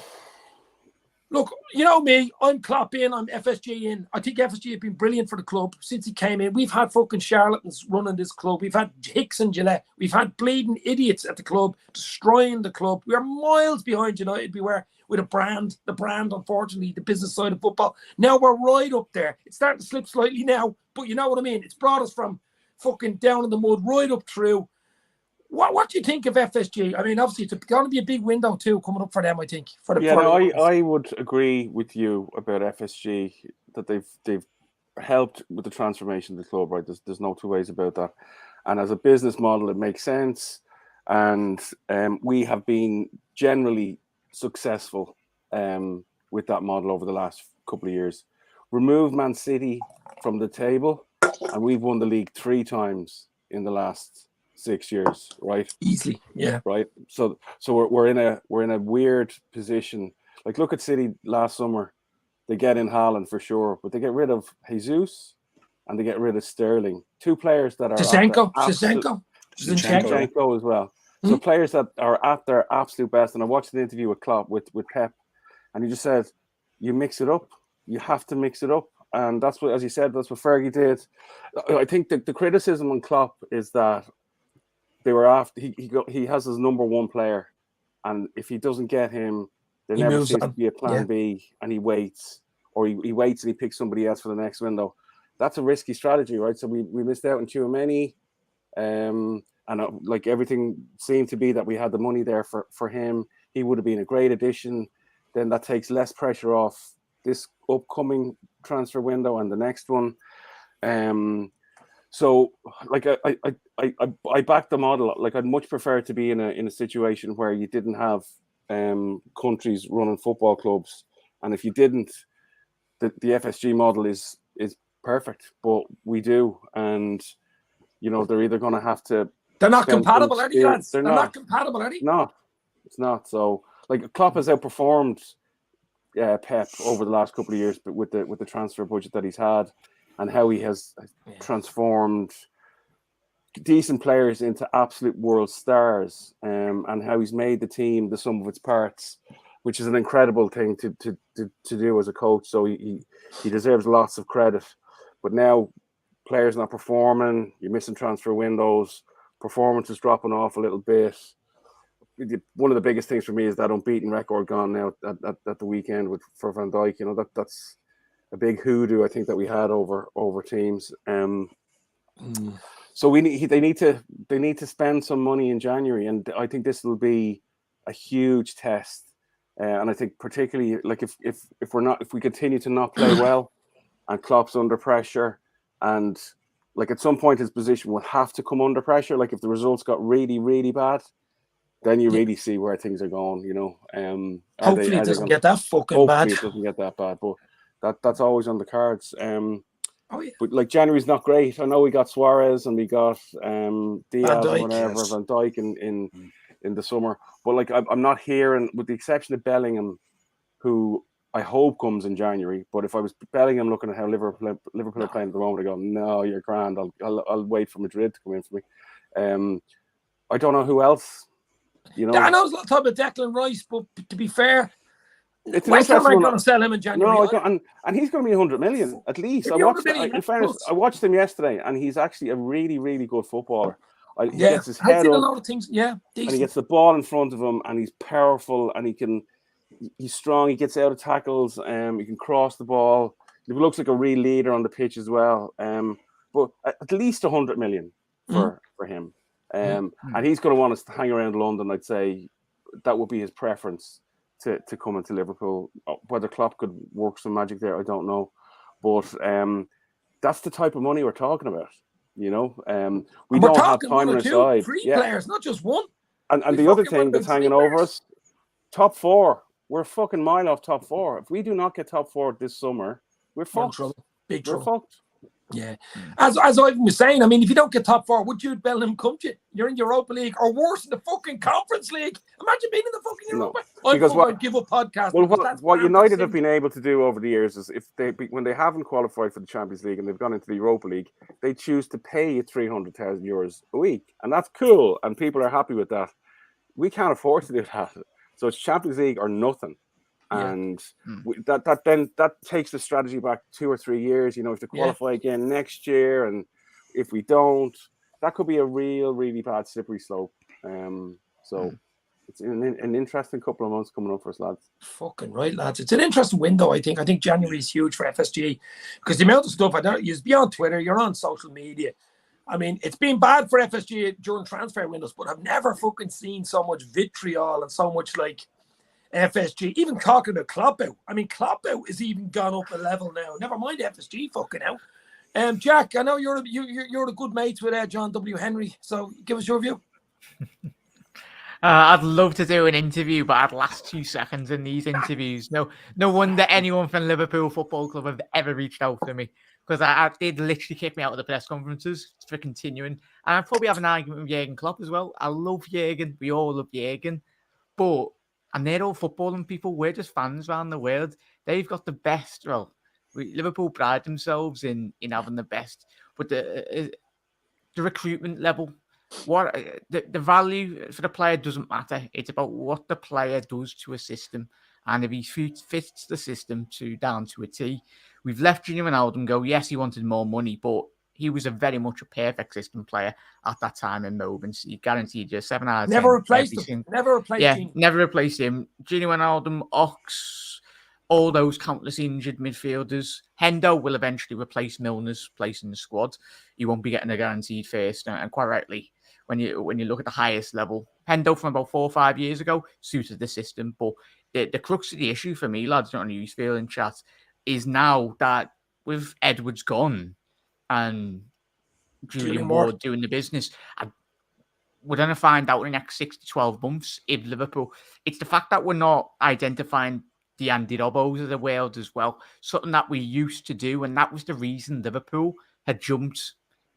look, you know me, I'm Klopp in, I'm FSG in. I think FSG have been brilliant for the club since he came in. We've had fucking charlatans running this club. We've had Hicks and Gillette. We've had bleeding idiots at the club, destroying the club. We are miles behind United. We were with the brand, unfortunately, the business side of football. Now we're right up there. It's starting to slip slightly now, but you know what I mean? It's brought us from fucking down in the mud right up through. What do you think of FSG? I mean, obviously, it's going to be a big window too coming up for them, I think. I would agree with you about FSG that they've helped with the transformation of the club, right? There's no 2 ways about that. And as a business model, it makes sense. And we have been generally successful with that model over the last couple of years. Remove Man City from the table, and we've won the league 3 times in the last 6 years, right? Easily, yeah. Right. So we're in a weird position. Like, look at City last summer. They get in Haaland for sure, but they get rid of Jesus and they get rid of Sterling. 2 players that are Zinchenko as well. So players that are at their absolute best. And I watched the interview with Klopp with Pep, and he just said, you mix it up. You have to mix it up. And that's what, as you said, that's what Fergie did. I think the criticism on Klopp is that they were after he has his number 1 player, and if he doesn't get him, there never seems to be a plan B, and he waits, or he waits and he picks somebody else for the next window. That's a risky strategy, right? So we missed out on Tchouaméni, and like everything seemed to be that we had the money there for him. He would have been a great addition. Then that takes less pressure off this upcoming transfer window and the next one. So like I back the model. Like, I'd much prefer to be in a situation where you didn't have countries running football clubs, and if you didn't, the FSG model is perfect. But we do, and they're either going to have to. They're not compatible, are they, lads? They're not compatible, are they? No, it's not. So, like, Klopp has outperformed Pep over the last couple of years, but with the transfer budget that he's had, and how he has transformed decent players into absolute world stars, and how he's made the team the sum of its parts, which is an incredible thing to do as a coach. So he deserves lots of credit. But now players not performing, you're missing transfer windows, performance is dropping off a little bit. One of the biggest things for me is that unbeaten record gone now at the weekend for Van Dijk. That's a big hoodoo, I think, that we had over teams. So they need to spend some money in January, and I think this will be a huge test. And I think particularly, like, if we continue to not play well, and Klopp's under pressure, and like at some point his position will have to come under pressure. Like, if the results got really, really bad, then you really see where things are going. Hopefully it doesn't get that fucking bad. Hopefully it doesn't get that bad, but That's always on the cards. Oh yeah, But like January's not great. I know we got Suarez and we got Van Diaz and Dijk, whatever, yes. Van Dijk in the summer. But like I'm not hearing, with the exception of Bellingham, who I hope comes in January. But if I was Bellingham looking at how Liverpool are playing at the moment, I go, no, you're grand. I'll wait for Madrid to come in for me. I don't know who else. You know, I know there's a lot of talk about Declan Rice, but to be fair, it's an West Ham interesting aren't one. going to sell him in January. No, I don't, and he's going to be 100 million at least. He'll be 100 million, In fairness, plus. I watched him yesterday, and he's actually a really, really good footballer. He Yeah, gets his I've head seen a up, lot of things. Yeah, and decent. he gets the ball in front of him, and he's powerful, and he's strong. He gets out of tackles, he can cross the ball. He looks like a real leader on the pitch as well. But at least 100 million for him. And he's going to want us to hang around London. I'd say that would be his preference to come into Liverpool. Whether Klopp could work some magic there, I don't know. But that's the type of money we're talking about. You know, we don't have time on our side. 3 players, not just one. And the other thing that's hanging over us, top 4. We're a fucking mile off top 4. If we do not get top 4 this summer, we're fucked. Big trouble. We're fucked. Yeah. As Ivan was saying, I mean, if you don't get top 4, would Jude Bellingham come to you? You're in Europa League, or worse, in the fucking Conference League. Imagine being in the fucking Europa. I'd give up podcast. Well, what United have been able to do over the years is, when they haven't qualified for the Champions League and they've gone into the Europa League, they choose to pay you €300,000 a week, and that's cool, and people are happy with that. We can't afford to do that, so it's Champions League or nothing. And that takes the strategy back 2 or 3 years. You know, if to qualify again next year, and if we don't, that could be a really bad slippery slope. So it's an interesting couple of months coming up for us, lads. Fucking right, lads. It's an interesting window. I think January is huge for FSG because the amount of stuff you're beyond Twitter, you're on social media. I mean, it's been bad for FSG during transfer windows, but I've never fucking seen so much vitriol and so much like FSG, even talking about Klopp out. I mean, Klopp out is even gone up a level now. Never mind FSG fucking out. Jack, I know you're the good mates with John W. Henry, so give us your view. I'd love to do an interview, but I'd last 2 seconds in these interviews. No wonder anyone from Liverpool Football Club have ever reached out to me, because I did literally kick me out of the press conferences for continuing. And I'd probably have an argument with Jurgen Klopp as well. I love Jurgen. We all love Jurgen. But, and they're all footballing people. We're just fans around the world. They've got the best. Well, Liverpool pride themselves in having the best. But the recruitment level, the value for the player doesn't matter. It's about what the player does to a system, and if he fits the system down to a T. We've left Gini Wijnaldum go. Yes, he wanted more money, but he was a very much a perfect system player at that time in moments. He guaranteed you 7 out of 10. Never replaced him. Never replaced him. Never replaced him. Gini Wijnaldum, Ox, all those countless injured midfielders. Hendo will eventually replace Milner's place in the squad. He won't be getting a guaranteed first, and quite rightly, when you look at the highest level, Hendo from about 4 or 5 years ago suited the system. But the crux of the issue for me, lads, I don't know how you feel in chat, is now that with Edwards gone and Julian Ward doing the business, we're going to find out in the next 6 to 12 months if Liverpool, it's the fact that we're not identifying the Andy Robbos of the world as well, something that we used to do, and that was the reason Liverpool had jumped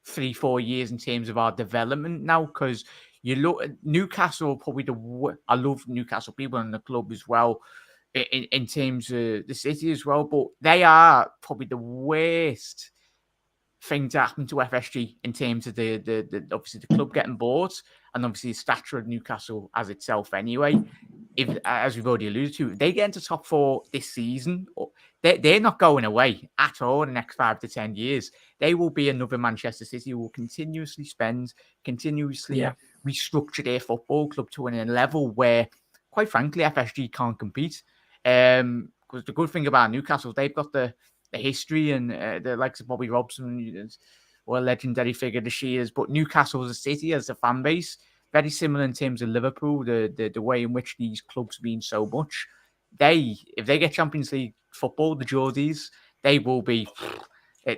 3-4 years in terms of our development now, because you look at Newcastle, probably I love Newcastle people in the club as well, in terms of the city as well, but they are probably the worst thing to happen to FSG in terms of the obviously the club getting bought, and obviously the stature of Newcastle as itself anyway. If, as we've already alluded to, if they get into top 4 this season, they're not going away at all in the next 5 to 10 years. They will be another Manchester City who will continuously restructure their football club to a level where, quite frankly, FSG can't compete. Because the good thing about Newcastle, they've got the history and the likes of Bobby Robson, or a legendary figure that she is. But Newcastle as a city, as a fan base, very similar in terms of Liverpool, the way in which these clubs mean so much. If they get Champions League football, the Geordies, they will be,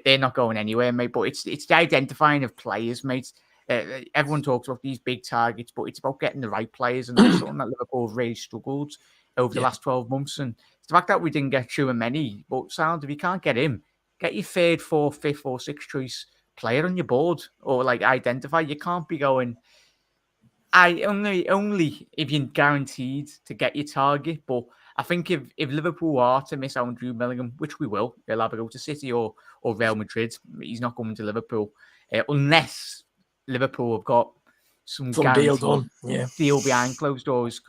they're not going anywhere, mate. But it's the identifying of players, mate. Everyone talks about these big targets, but it's about getting the right players, and that's something that Liverpool have really struggled over the last 12 months. And it's the fact that we didn't get Tchouaméni, but sound, if you can't get him, get your third, fourth, fifth, or sixth choice player on your board, or like identify. You can't be going, only if you're guaranteed to get your target. But I think if Liverpool are to miss out on Jude Bellingham, which we will, they'll either go to City or Real Madrid. He's not coming to Liverpool unless Liverpool have got some deal done, deal behind closed doors.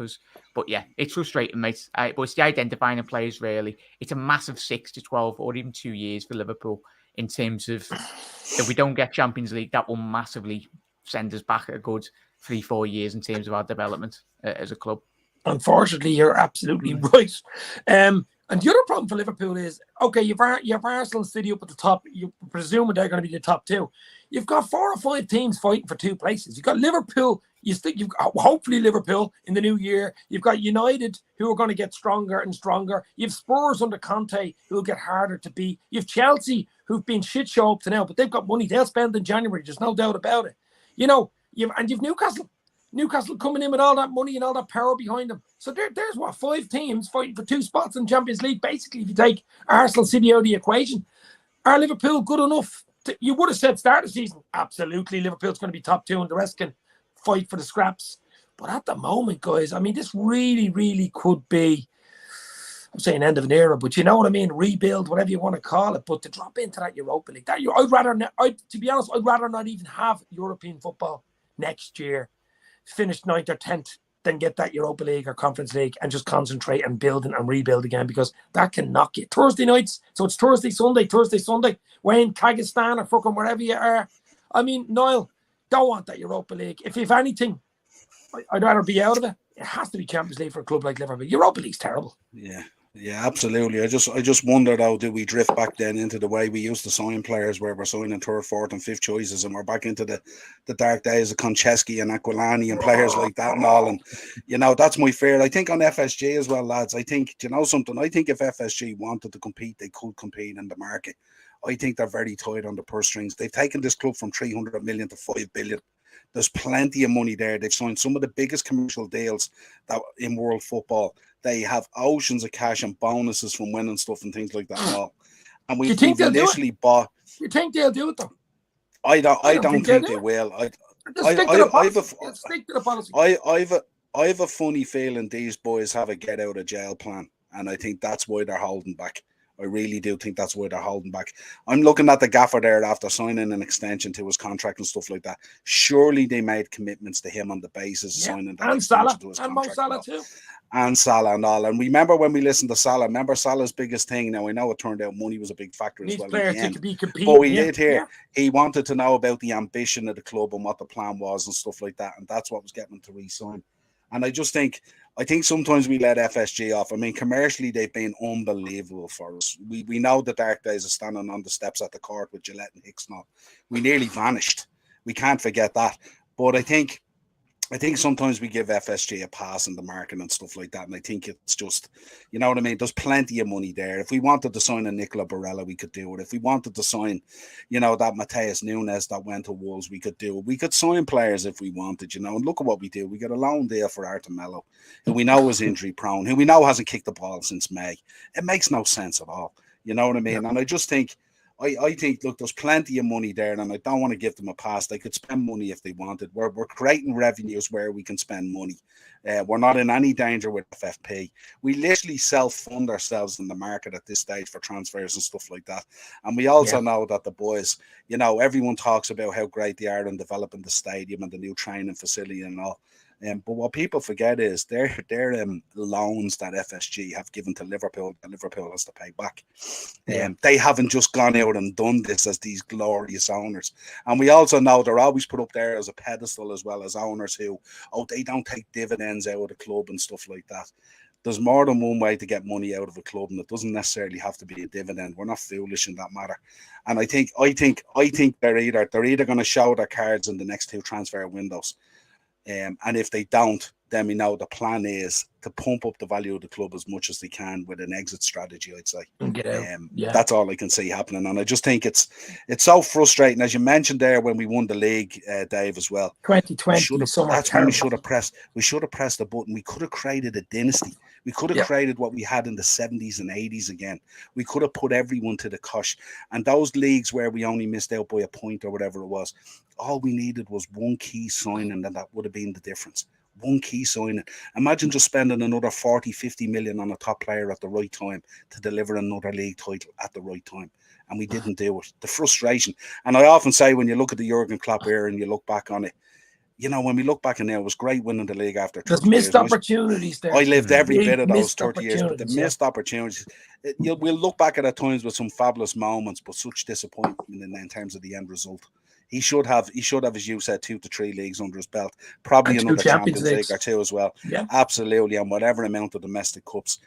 But yeah, it's frustrating, mate. But it's the identifying of players, really. It's a massive 6 to 12 or even 2 years for Liverpool in terms of if we don't get Champions League, that will massively send us back a good 3-4 years in terms of our development as a club. Unfortunately, you're absolutely right. And the other problem for Liverpool is, okay, you've Arsenal and City up at the top. You're presuming they're going to be the top two. You've got 4 or 5 teams fighting for 2 places. You've got Liverpool. You've got, hopefully Liverpool in the new year. You've got United, who are going to get stronger and stronger. You've Spurs under Conte, who will get harder to beat. You've Chelsea, who've been shit show up to now, but they've got money. They'll spend in January. There's no doubt about it. You know, you've Newcastle. Newcastle coming in with all that money and all that power behind them. So there's 5 teams fighting for 2 spots in Champions League. Basically, if you take Arsenal, City out of the equation, are Liverpool good enough? You would have said start of the season, absolutely, Liverpool's going to be top 2 and the rest can fight for the scraps. But at the moment, guys, I mean, this really, really could be, I'm saying end of an era, but you know what I mean? Rebuild, whatever you want to call it. But to drop into that Europa League, to be honest, I'd rather not even have European football next year. Finish 9th or 10th, then get that Europa League or Conference League and just concentrate and build and rebuild again, because that can knock you. Thursday nights, so it's Thursday, Sunday, when Kazakhstan or fucking wherever you are. I mean, Niall, don't want that Europa League. If anything, I'd rather be out of it. It has to be Champions League for a club like Liverpool. Europa League's terrible. Yeah, absolutely. I just wonder though, do we drift back then into the way we used to sign players, where we're signing 3rd, 4th, and 5th choices, and we're back into the dark days of Konchesky and Aquilani and players like that and all. And you know, that's my fear. I think on FSG as well, lads. I think, you know something. I think if FSG wanted to compete, they could compete in the market. I think they're very tight on the purse strings. They've taken this club from 300 million to 5 billion. There's plenty of money there. They've signed some of the biggest commercial deals that in world football. They have oceans of cash and bonuses from winning stuff and things like that and all. And we've initially bought. You think they'll do it though? I don't think they will. I have a funny feeling these boys have a get out of jail plan, and I think that's why they're holding back. I really do think that's why they're holding back. I'm looking at the gaffer there after signing an extension to his contract and stuff like that. Surely they made commitments to him on the basis of signing that extension to his contract. And Salah too. And Salah and all. And remember when we listened to Salah, remember Salah's biggest thing. Now, I know it turned out money was a big factor as well. But we did hear he wanted to know about the ambition of the club and what the plan was and stuff like that. And that's what was getting him to re-sign. And I think sometimes we let FSG off. I mean, commercially, they've been unbelievable for us. We know the dark days of standing on the steps at the court with Gillette and Hicks now. We nearly vanished. We can't forget that. But I think sometimes we give FSG a pass in the market and stuff like that. And I think it's just, you know what I mean? There's plenty of money there. If we wanted to sign a Nicola Barella, we could do it. If we wanted to sign, you know, that Mateus Nunes that went to Wolves, we could do it. We could sign players if we wanted, you know. And look at what we do. We got a loan deal for Artemelo, who we know is injury prone, who we know hasn't kicked the ball since May. It makes no sense at all. You know what I mean? Yeah. And I just think, I think, look, there's plenty of money there, and I don't want to give them a pass. They could spend money if they wanted. We're creating revenues where we can spend money. We're not in any danger with FFP. We literally self-fund ourselves in the market at this stage for transfers and stuff like that. And we also know that the boys, you know, everyone talks about how great they are in developing the stadium and the new training facility and all. But what people forget is their loans that FSG have given to Liverpool, and Liverpool has to pay back. They haven't just gone out and done this as these glorious owners. And we also know they're always put up there as a pedestal as well as owners who, they don't take dividends out of the club and stuff like that. There's more than one way to get money out of a club, and it doesn't necessarily have to be a dividend. We're not foolish in that matter. And I think they're either going to show their cards in the next 2 transfer windows. And if they don't, then we know the plan is to pump up the value of the club as much as they can with an exit strategy, I'd say. And get out. That's all I can see happening. And I just think it's so frustrating. As you mentioned there when we won the league, Dave, as well. 2020, that's when we should have pressed the button. We could have created a dynasty. We could have created what we had in the 70s and 80s again. We could have put everyone to the cosh. And those leagues where we only missed out by a point or whatever it was, all we needed was one key signing, and that would have been the difference. One key signing. Imagine just spending another 40, 50 million on a top player at the right time to deliver another league title at the right time. And we didn't do it. The frustration. And I often say, when you look at the Jurgen Klopp era and you look back on it, you know, when we look back in there, it was great winning the league after 30 There's missed opportunities there. I lived every bit of those 30 years, but the missed opportunities. We'll look back at times with some fabulous moments, but such disappointment in terms of the end result. He should have, as you said, 2 to 3 leagues under his belt, probably another Champions League or 2 as well. Yeah, absolutely, and whatever amount of domestic cups.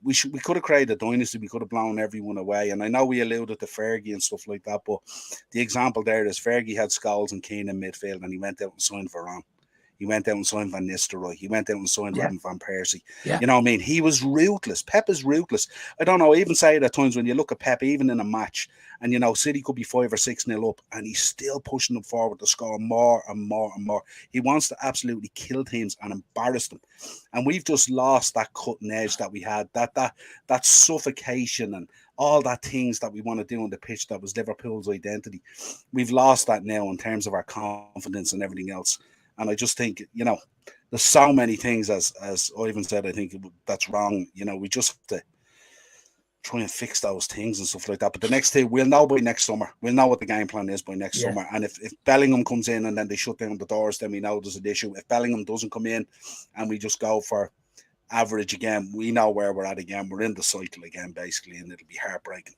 We could have created a dynasty. We could have blown everyone away. And I know we alluded to Fergie and stuff like that, but the example there is Fergie had Scholes and Keane in midfield, and he went out and signed Varane. He went out and signed Van Nistelrooy. He went out and signed Robin Van Persie. Yeah. You know what I mean? He was ruthless. Pep is ruthless. I don't know, I even say it at times when you look at Pep, even in a match, and, you know, City could be 5 or 6-0 up, and he's still pushing them forward to score more and more and more. He wants to absolutely kill teams and embarrass them. And we've just lost that cutting edge that we had, that suffocation and all that things that we want to do on the pitch that was Liverpool's identity. We've lost that now in terms of our confidence and everything else. And I just think, you know, there's so many things, as Ivan said, I think that's wrong. You know, we just have to try and fix those things and stuff like that. But the next thing, we'll know by next summer. We'll know what the game plan is by next summer. And if Bellingham comes in and then they shut down the doors, then we know there's an issue. If Bellingham doesn't come in and we just go for average again, we know where we're at again. We're in the cycle again, basically, and it'll be heartbreaking.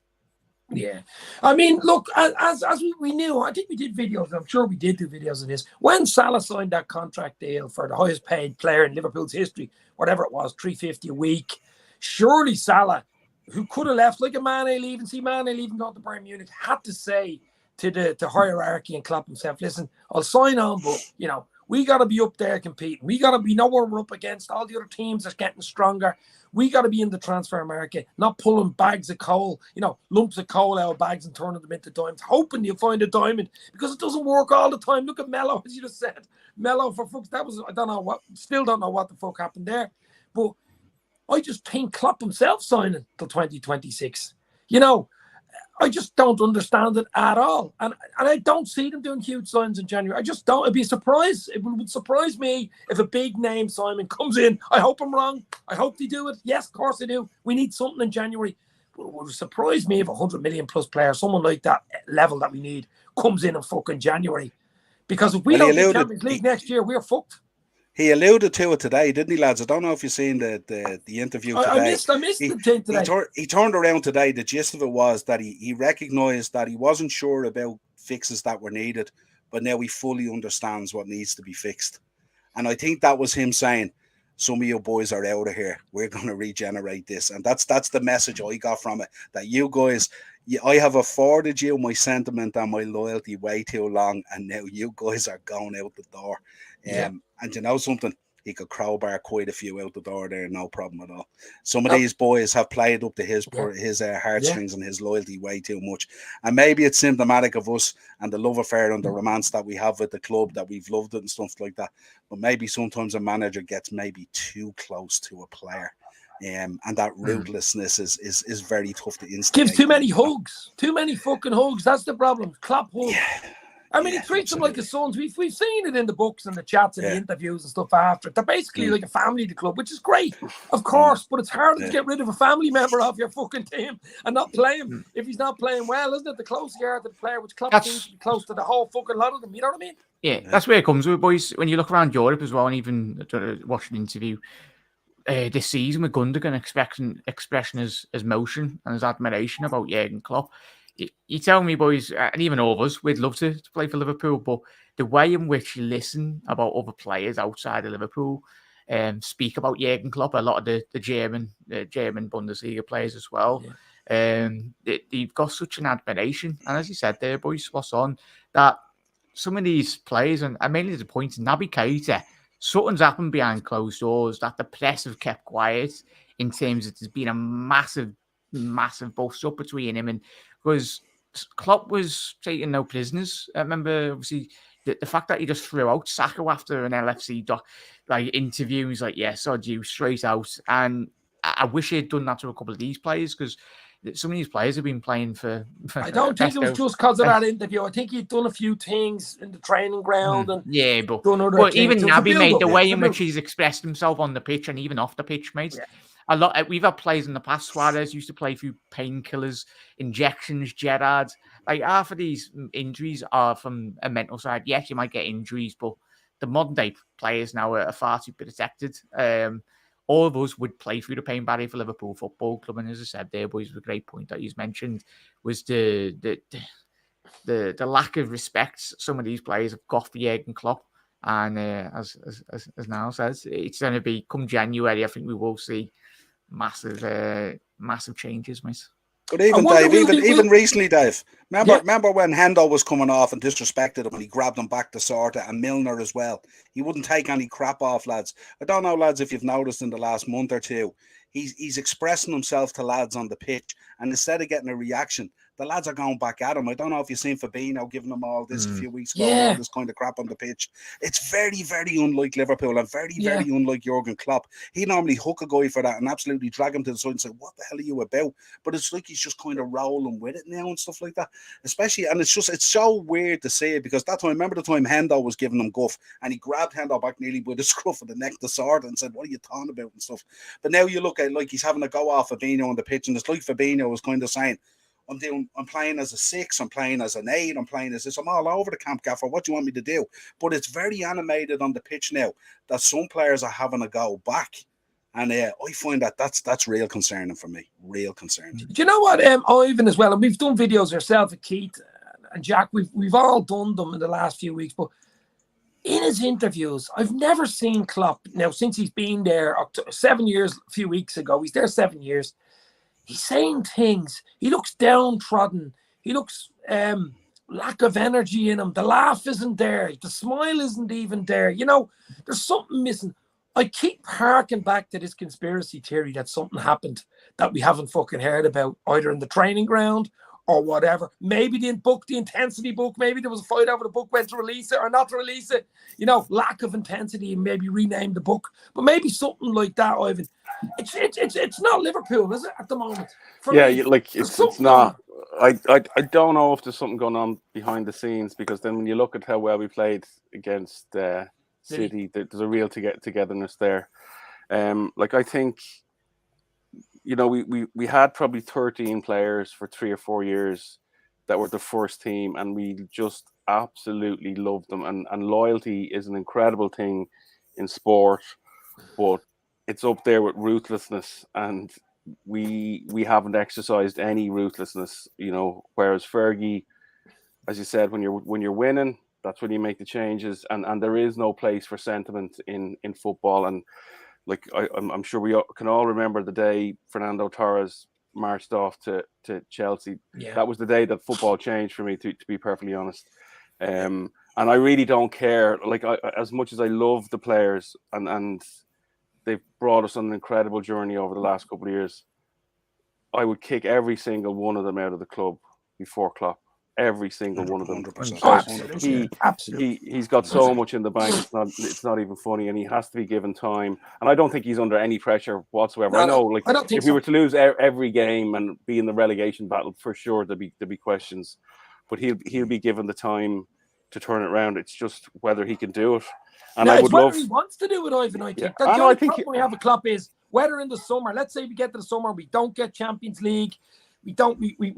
Yeah. I mean, look, as we knew, I think we did videos, I'm sure we did do videos of this. When Salah signed that contract deal for the highest paid player in Liverpool's history, whatever it was, $350 a week, surely Salah, who could have left like a Mane leaving, Mane leaving, got to Bayern Munich, had to say to the hierarchy and Klopp himself, listen, I'll sign on, but, you know, we got to be up there competing. We know what we're up against. All the other teams are getting stronger. We got to be in the transfer market, not pulling bags of coal, you know, lumps of coal out of bags and turning them into diamonds, hoping you'll find a diamond, because it doesn't work all the time. Look at Melo, as you just said. Melo, for fuck's, still don't know what the fuck happened there. But I just think Klopp himself signing till 2026. You know, I just don't understand it at all. And I don't see them doing huge signs in January. I just don't. It'd be a surprise. It would surprise me if a big name Simon comes in. I hope I'm wrong. I hope they do it. Yes, of course they do. We need something in January. But it would surprise me if 100 million plus player, someone like that level that we need, comes in fucking January. Because if we don't get Champions League next year, we're fucked. He alluded to it today, didn't he, lads? I don't know if you've seen the interview today. I missed the thing today. He turned around today. The gist of it was that he recognised that he wasn't sure about fixes that were needed, but now he fully understands what needs to be fixed. And I think that was him saying, some of you boys are out of here. We're going to regenerate this. And that's the message I got from it, that you guys, I have afforded you my sentiment and my loyalty way too long, and now you guys are going out the door. And you know something? He could crowbar quite a few out the door there, no problem at all. Some of these boys have played up to his heartstrings and his loyalty way too much. And maybe it's symptomatic of us and the love affair and the romance that we have with the club, that we've loved it and stuff like that. But maybe sometimes a manager gets maybe too close to a player. And that ruthlessness is very tough to instigate. Gives too many hugs. Too many fucking hugs. That's the problem. Klopp hugs. Yeah. I mean, he treats them like his sons. We've seen it in the books and the chats and the interviews and stuff after. They're basically like a family, the club, which is great, of course. But it's harder to get rid of a family member off your fucking team and not play him if he's not playing well, isn't it? The closer you are to the player, which Klopp seems to be close to the whole fucking lot of them. You know what I mean? Yeah, that's where it comes with, boys. When you look around Europe as well, and even watching an interview this season with Gundogan expressing his motion and his admiration about Jurgen Klopp. You tell me, boys, and even all of us, we'd love to play for Liverpool, but the way in which you listen about other players outside of Liverpool speak about Jurgen Klopp, a lot of the German Bundesliga players as well, they've got such an admiration. And as you said there, boys, spot on, that some of these players, and mainly the point, Naby Keita something's happened behind closed doors that the press have kept quiet in terms of there's been a massive bust up between him and because Klopp was taking no prisoners. I remember obviously the fact that he just threw out Saka after an LFC interview. He's like, "Yeah, sod you," straight out. And I wish he had done that to a couple of these players because some of these players have been playing for I don't think it was just because of that interview. I think he'd done a few things in the training ground and but even Naby, mate, the way in which he's expressed himself on the pitch and even off the pitch, mate. Yeah. A lot. We've had players in the past. Suarez used to play through painkillers, injections. Gerrard, like half of these injuries are from a mental side. Yes, you might get injuries, but the modern day players now are far too protected. All of us would play through the pain barrier for Liverpool Football Club, and as I said, there, boys, was a great point that he's mentioned was the lack of respect some of these players have got for Jurgen Klopp. And as Niall says, it's going to be come January. I think we will see massive changes, mate. But even Dave, even recently, Dave, remember when Hendo was coming off and disrespected him and he grabbed him back to Sorta and Milner as well. He wouldn't take any crap off, lads. I don't know, lads, if you've noticed in the last month or two, he's expressing himself to lads on the pitch, and instead of getting a reaction, the lads are going back at him. I don't know if you've seen Fabinho giving them all this a few weeks ago, all this kind of crap on the pitch. It's very, very unlike Liverpool and very unlike Jurgen Klopp. He normally hook a guy for that and absolutely drag him to the side and say, "What the hell are you about?" But it's like he's just kind of rolling with it now and stuff like that. Especially, and it's so weird to see it because that time, remember the time Hendo was giving him guff and he grabbed Hendo back nearly by the scruff of the neck, the sword, and said, "What are you talking about?" and stuff. But now you look at like he's having a go off Fabinho on the pitch, and it's like Fabinho was kind of saying, I'm playing as a 6, I'm playing as an 8, I'm playing as this, I'm all over the camp, Gaffer. What do you want me to do? But it's very animated on the pitch now that some players are having a go back. And I find that's real concerning for me. Real concerning. Do you know what, Ivan, as well? And we've done videos ourselves with Keith and Jack. We've all done them in the last few weeks. But in his interviews, I've never seen Klopp now since he's been there 7 years, a few weeks ago. He's there 7 years. He's saying things. He looks downtrodden. He looks lack of energy in him. The laugh isn't there. The smile isn't even there. You know, there's something missing. I keep harking back to this conspiracy theory that something happened that we haven't fucking heard about, either in the training ground or whatever. Maybe they didn't book the intensity book. Maybe there was a fight over the book, went to release it or not to release it. You know, lack of intensity and maybe rename the book. But maybe something like that, Ivan. It's not Liverpool, is it, at the moment? It's not. I don't know if there's something going on behind the scenes, because then when you look at how well we played against City, there's a real togetherness there. I think, you know, we had probably 13 players for 3 or 4 years that were the first team, and we just absolutely loved them. And loyalty is an incredible thing in sport, but it's up there with ruthlessness, and we haven't exercised any ruthlessness, you know. Whereas Fergie, as you said, when you're winning, that's when you make the changes, and there is no place for sentiment in football. And like I'm sure we can all remember the day Fernando Torres marched off to Chelsea. Yeah. That was the day that football changed for me, to be perfectly honest. And I really don't care. Like as much as I love the players and they've brought us on an incredible journey over the last couple of years, I would kick every single one of them out of the club before Klopp. Every single one of them. 100%. He's got so much in the bank. It's not even funny, and he has to be given time. And I don't think he's under any pressure whatsoever. I know, if we were to lose every game and be in the relegation battle, for sure there'd be questions. But he'll be given the time to turn it around. It's just whether he can do it. And I would love. He wants to do it, Ivan. I think. The only problem we have a Klopp is whether in the summer. Let's say we get to the summer, we don't get Champions League. We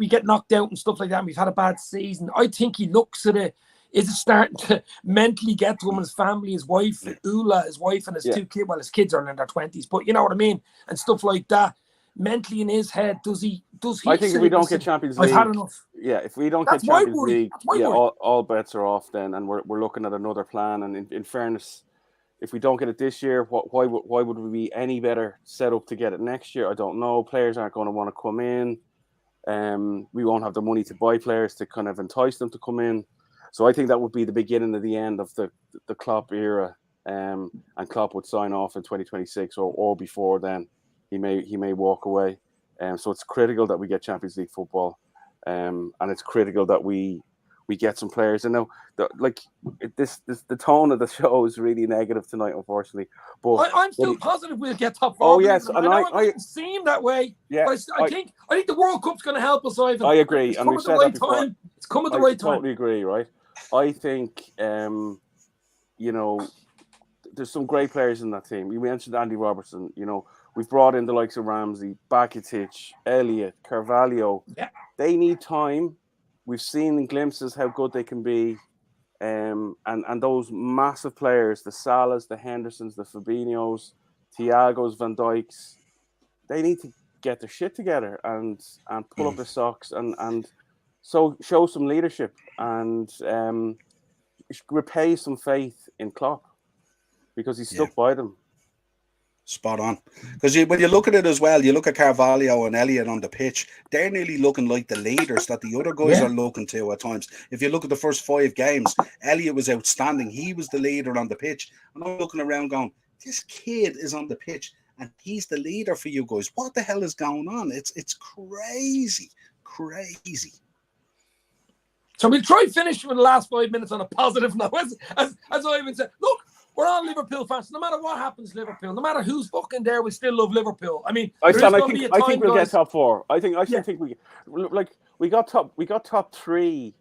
get knocked out and stuff like that. And we've had a bad season. I think he looks at it. Is it starting to mentally get to him and his family, his wife, Ula, his wife, and his 2 kids? Well, his kids are in their 20s, but you know what I mean, and stuff like that. Mentally in his head, does he? I think if we don't get Champions League, I've had enough. Yeah, if we don't get Champions League, all bets are off then, and we're looking at another plan. And in fairness, if we don't get it this year, why would we be any better set up to get it next year? I don't know. Players aren't going to want to come in. We won't have the money to buy players to kind of entice them to come in. So I think that would be the beginning of the end of the Klopp era. and Klopp would sign off in 2026 or before then. He may walk away. So it's critical that we get Champions League football, and it's critical that we get some players. And now, the tone of the show is really negative tonight, unfortunately. But I'm still positive we'll get top 4. Oh yes, and I know it doesn't seem that way. Yeah, but I think the World Cup's going to help us, Ivan. I agree, It's and come we've at the said right that before. time. It's come at the right time. I totally agree, right? I think there's some great players in that team. You mentioned Andy Robertson. We've brought in the likes of Ramsey, Bakitic, Elliott, Carvalho. Yeah. They need time. We've seen in glimpses how good they can be. And those massive players, the Salahs, the Hendersons, the Fabinhos, Thiagos, Van Dijks, they need to get their shit together and pull up their socks and so show some leadership and repay some faith in Klopp, because he's stuck by them. Spot on. Because when you look at it as well, you look at Carvalho and Elliott on the pitch, they're nearly looking like the leaders that the other guys are looking to at times. If you look at the first 5 games, Elliott was outstanding. He was the leader on the pitch. And I'm looking around going, this kid is on the pitch and he's the leader for you guys. What the hell is going on? It's crazy. Crazy. So we'll try finishing with the last 5 minutes on a positive note. As Ivan said, look, we're all Liverpool fans. No matter what happens, Liverpool. No matter who's fucking there, we still love Liverpool. I mean, I think we'll get top 4. I think we got top 3.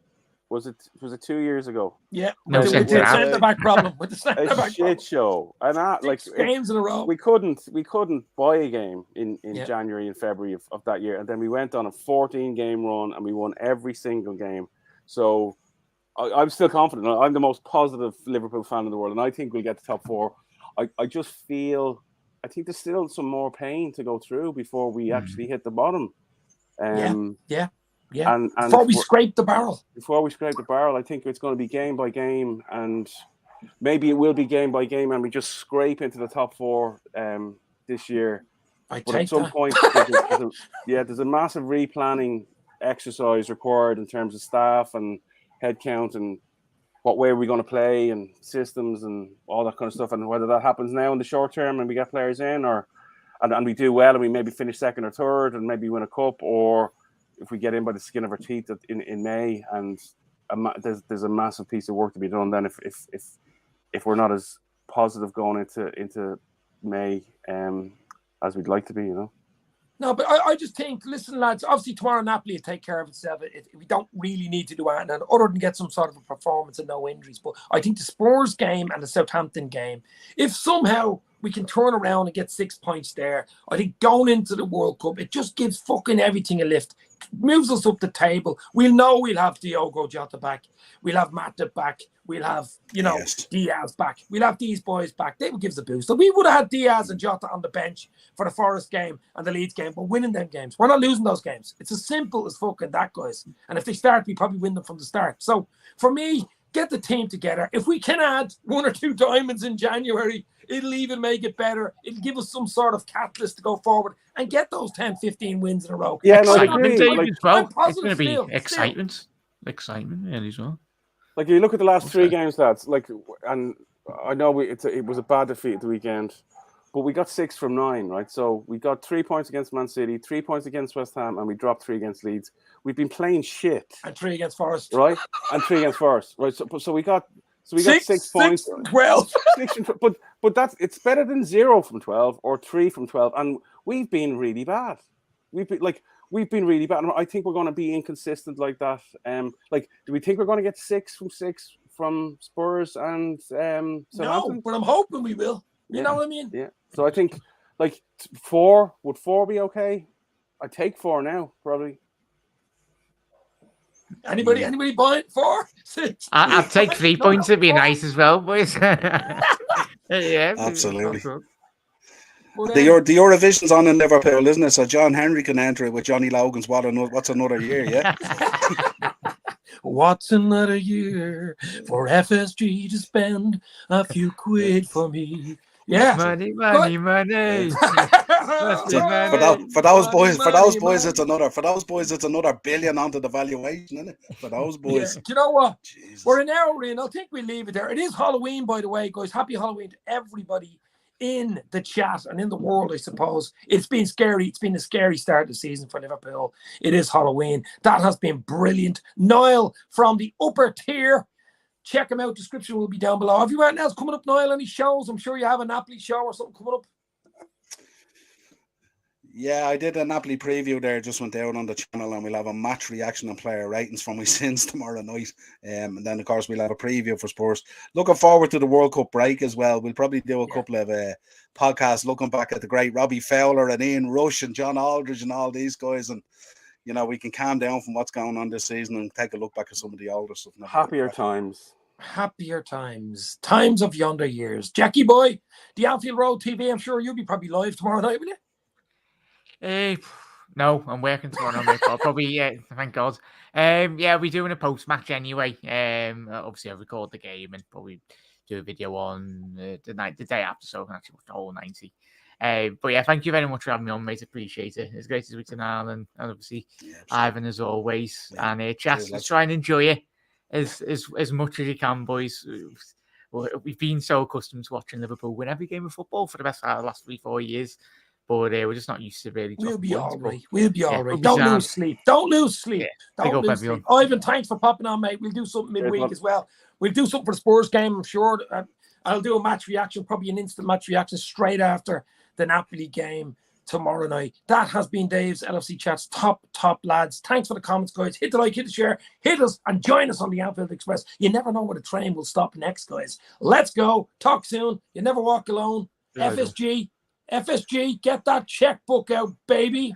Was it 2 years ago? Yeah, no, with the centre back problem. With the centre back shit show, and that 6 games in a row. We couldn't buy a game in January and February of that year, and then we went on a 14-game run and we won every single game. So I'm still confident. I'm the most positive Liverpool fan in the world, and I think we'll get the top 4. I just feel, I think there's still some more pain to go through before we actually hit the bottom. Yeah. And before we scrape the barrel. I think it's going to be game by game, and maybe it will be game by game, and we just scrape into the top 4 this year. But at some point, there's a massive replanning exercise required in terms of staff and headcount and what way are we going to play and systems and all that kind of stuff, and whether that happens now in the short term and we get players in, or and we do well and we maybe finish 2nd or 3rd and maybe win a cup, or if we get in by the skin of our teeth in May, and there's a massive piece of work to be done then if we're not as positive going into May as we'd like to be, No, but I just think, listen, lads, obviously tomorrow Napoli will take care of itself. We don't really need to do anything other than get some sort of a performance and no injuries. But I think the Spurs game and the Southampton game, if somehow we can turn around and get 6 points there, I think going into the World Cup, it just gives fucking everything a lift. Moves us up the table. We'll know we'll have Diogo Jota back. We'll have Matip back. We'll have, Diaz back. We'll have these boys back. They will give us a boost. So we would have had Diaz and Jota on the bench for the Forest game and the Leeds game, but winning them games. We're not losing those games. It's as simple as fucking that, guys. And if they start, we probably win them from the start. So for me, get the team together. If we can add 1 or 2 diamonds in January, it'll even make it better. It'll give us some sort of catalyst to go forward and get those 10, 15 wins in a row. Yeah, no, I agree. It's going to be excitement, really, as well. Like, you look at the last 3 games, lads, and I know it was a bad defeat at the weekend, but we got 6 from 9, right? So we got 3 points against Man City, 3 points against West Ham, and we dropped 3 against Leeds. We've been playing shit. And 3 against Forest. Right? And 3 against Forest. Right? So we got 6 points. 6 from 12. But it's better than 0 from 12 or 3 from 12. And we've been really bad. We've been really bad. And I think we're going to be inconsistent like that. Do we think we're going to get 6 from Spurs and Southampton? No, but I'm hoping we will. You know what I mean? Yeah. So I think 4, would 4 be okay? I'd take 4 now, probably. Anybody buying 4, 6? I'd take 3 points. It'd be nice as well, boys. Yeah, absolutely. The Eurovision's on in Liverpool, isn't it? So John Henry can enter it with Johnny Logan's What's Another Year, yeah? What's another year for FSG to spend a few quid for me? Yeah. Money. For those boys, it's another billion onto the valuation, isn't it? For those boys. Yeah. Do you know what? Jesus. We're an hour in. I think we leave it there. It is Halloween, by the way, guys. Happy Halloween to everybody in the chat and in the world, I suppose. It's been scary. It's been a scary start of the season for Liverpool. It is Halloween. That has been brilliant. Niall from the upper tier. Check him out. Description will be down below. Have you anything else coming up, Niall? Any shows? I'm sure you have a Napoli show or something coming up. Yeah, I did a Napoli preview there, just went out on the channel, and we'll have a match reaction and player ratings from my sins tomorrow night. And then, of course, we'll have a preview for Spurs. Looking forward to the World Cup break as well. We'll probably do a couple of podcasts looking back at the great Robbie Fowler and Ian Rush and John Aldridge and all these guys. And, you know, we can calm down from what's going on this season and take a look back at some of the older stuff. Happier times. Happier times. Times of yonder years. Jackie boy, the Anfield Road TV, I'm sure you'll be probably live tomorrow night, will you? No, I'm working tomorrow night. I'll probably, thank God. Yeah, we're doing a post-match anyway. Obviously, I record the game and probably do a video on the day after, so I can actually watch the whole 90. But yeah, thank you very much for having me on, mate. Appreciate it. It's great to speak to Niall and obviously Ivan as always. Yeah. And chat, let's try and enjoy it as much as you can, boys. We've been so accustomed to watching Liverpool win every game of football for the best part of the last 3-4 years. But we're just not used to really. We'll be all right. We'll be all right. Don't lose sleep. Don't lose sleep. Yeah. Don't lose sleep. Ivan, thanks for popping on, mate. We'll do something midweek as well. We'll do something for the Spurs game, I'm sure. I'll do a match reaction, probably an instant match reaction straight after the Napoli game tomorrow night. That has been Dave's LFC Chats. Top lads. Thanks for the comments, guys. Hit the like, hit the share, hit us, and join us on the Anfield Express. You never know where the train will stop next, guys. Let's go. Talk soon. You never walk alone. FSG, get that checkbook out, baby.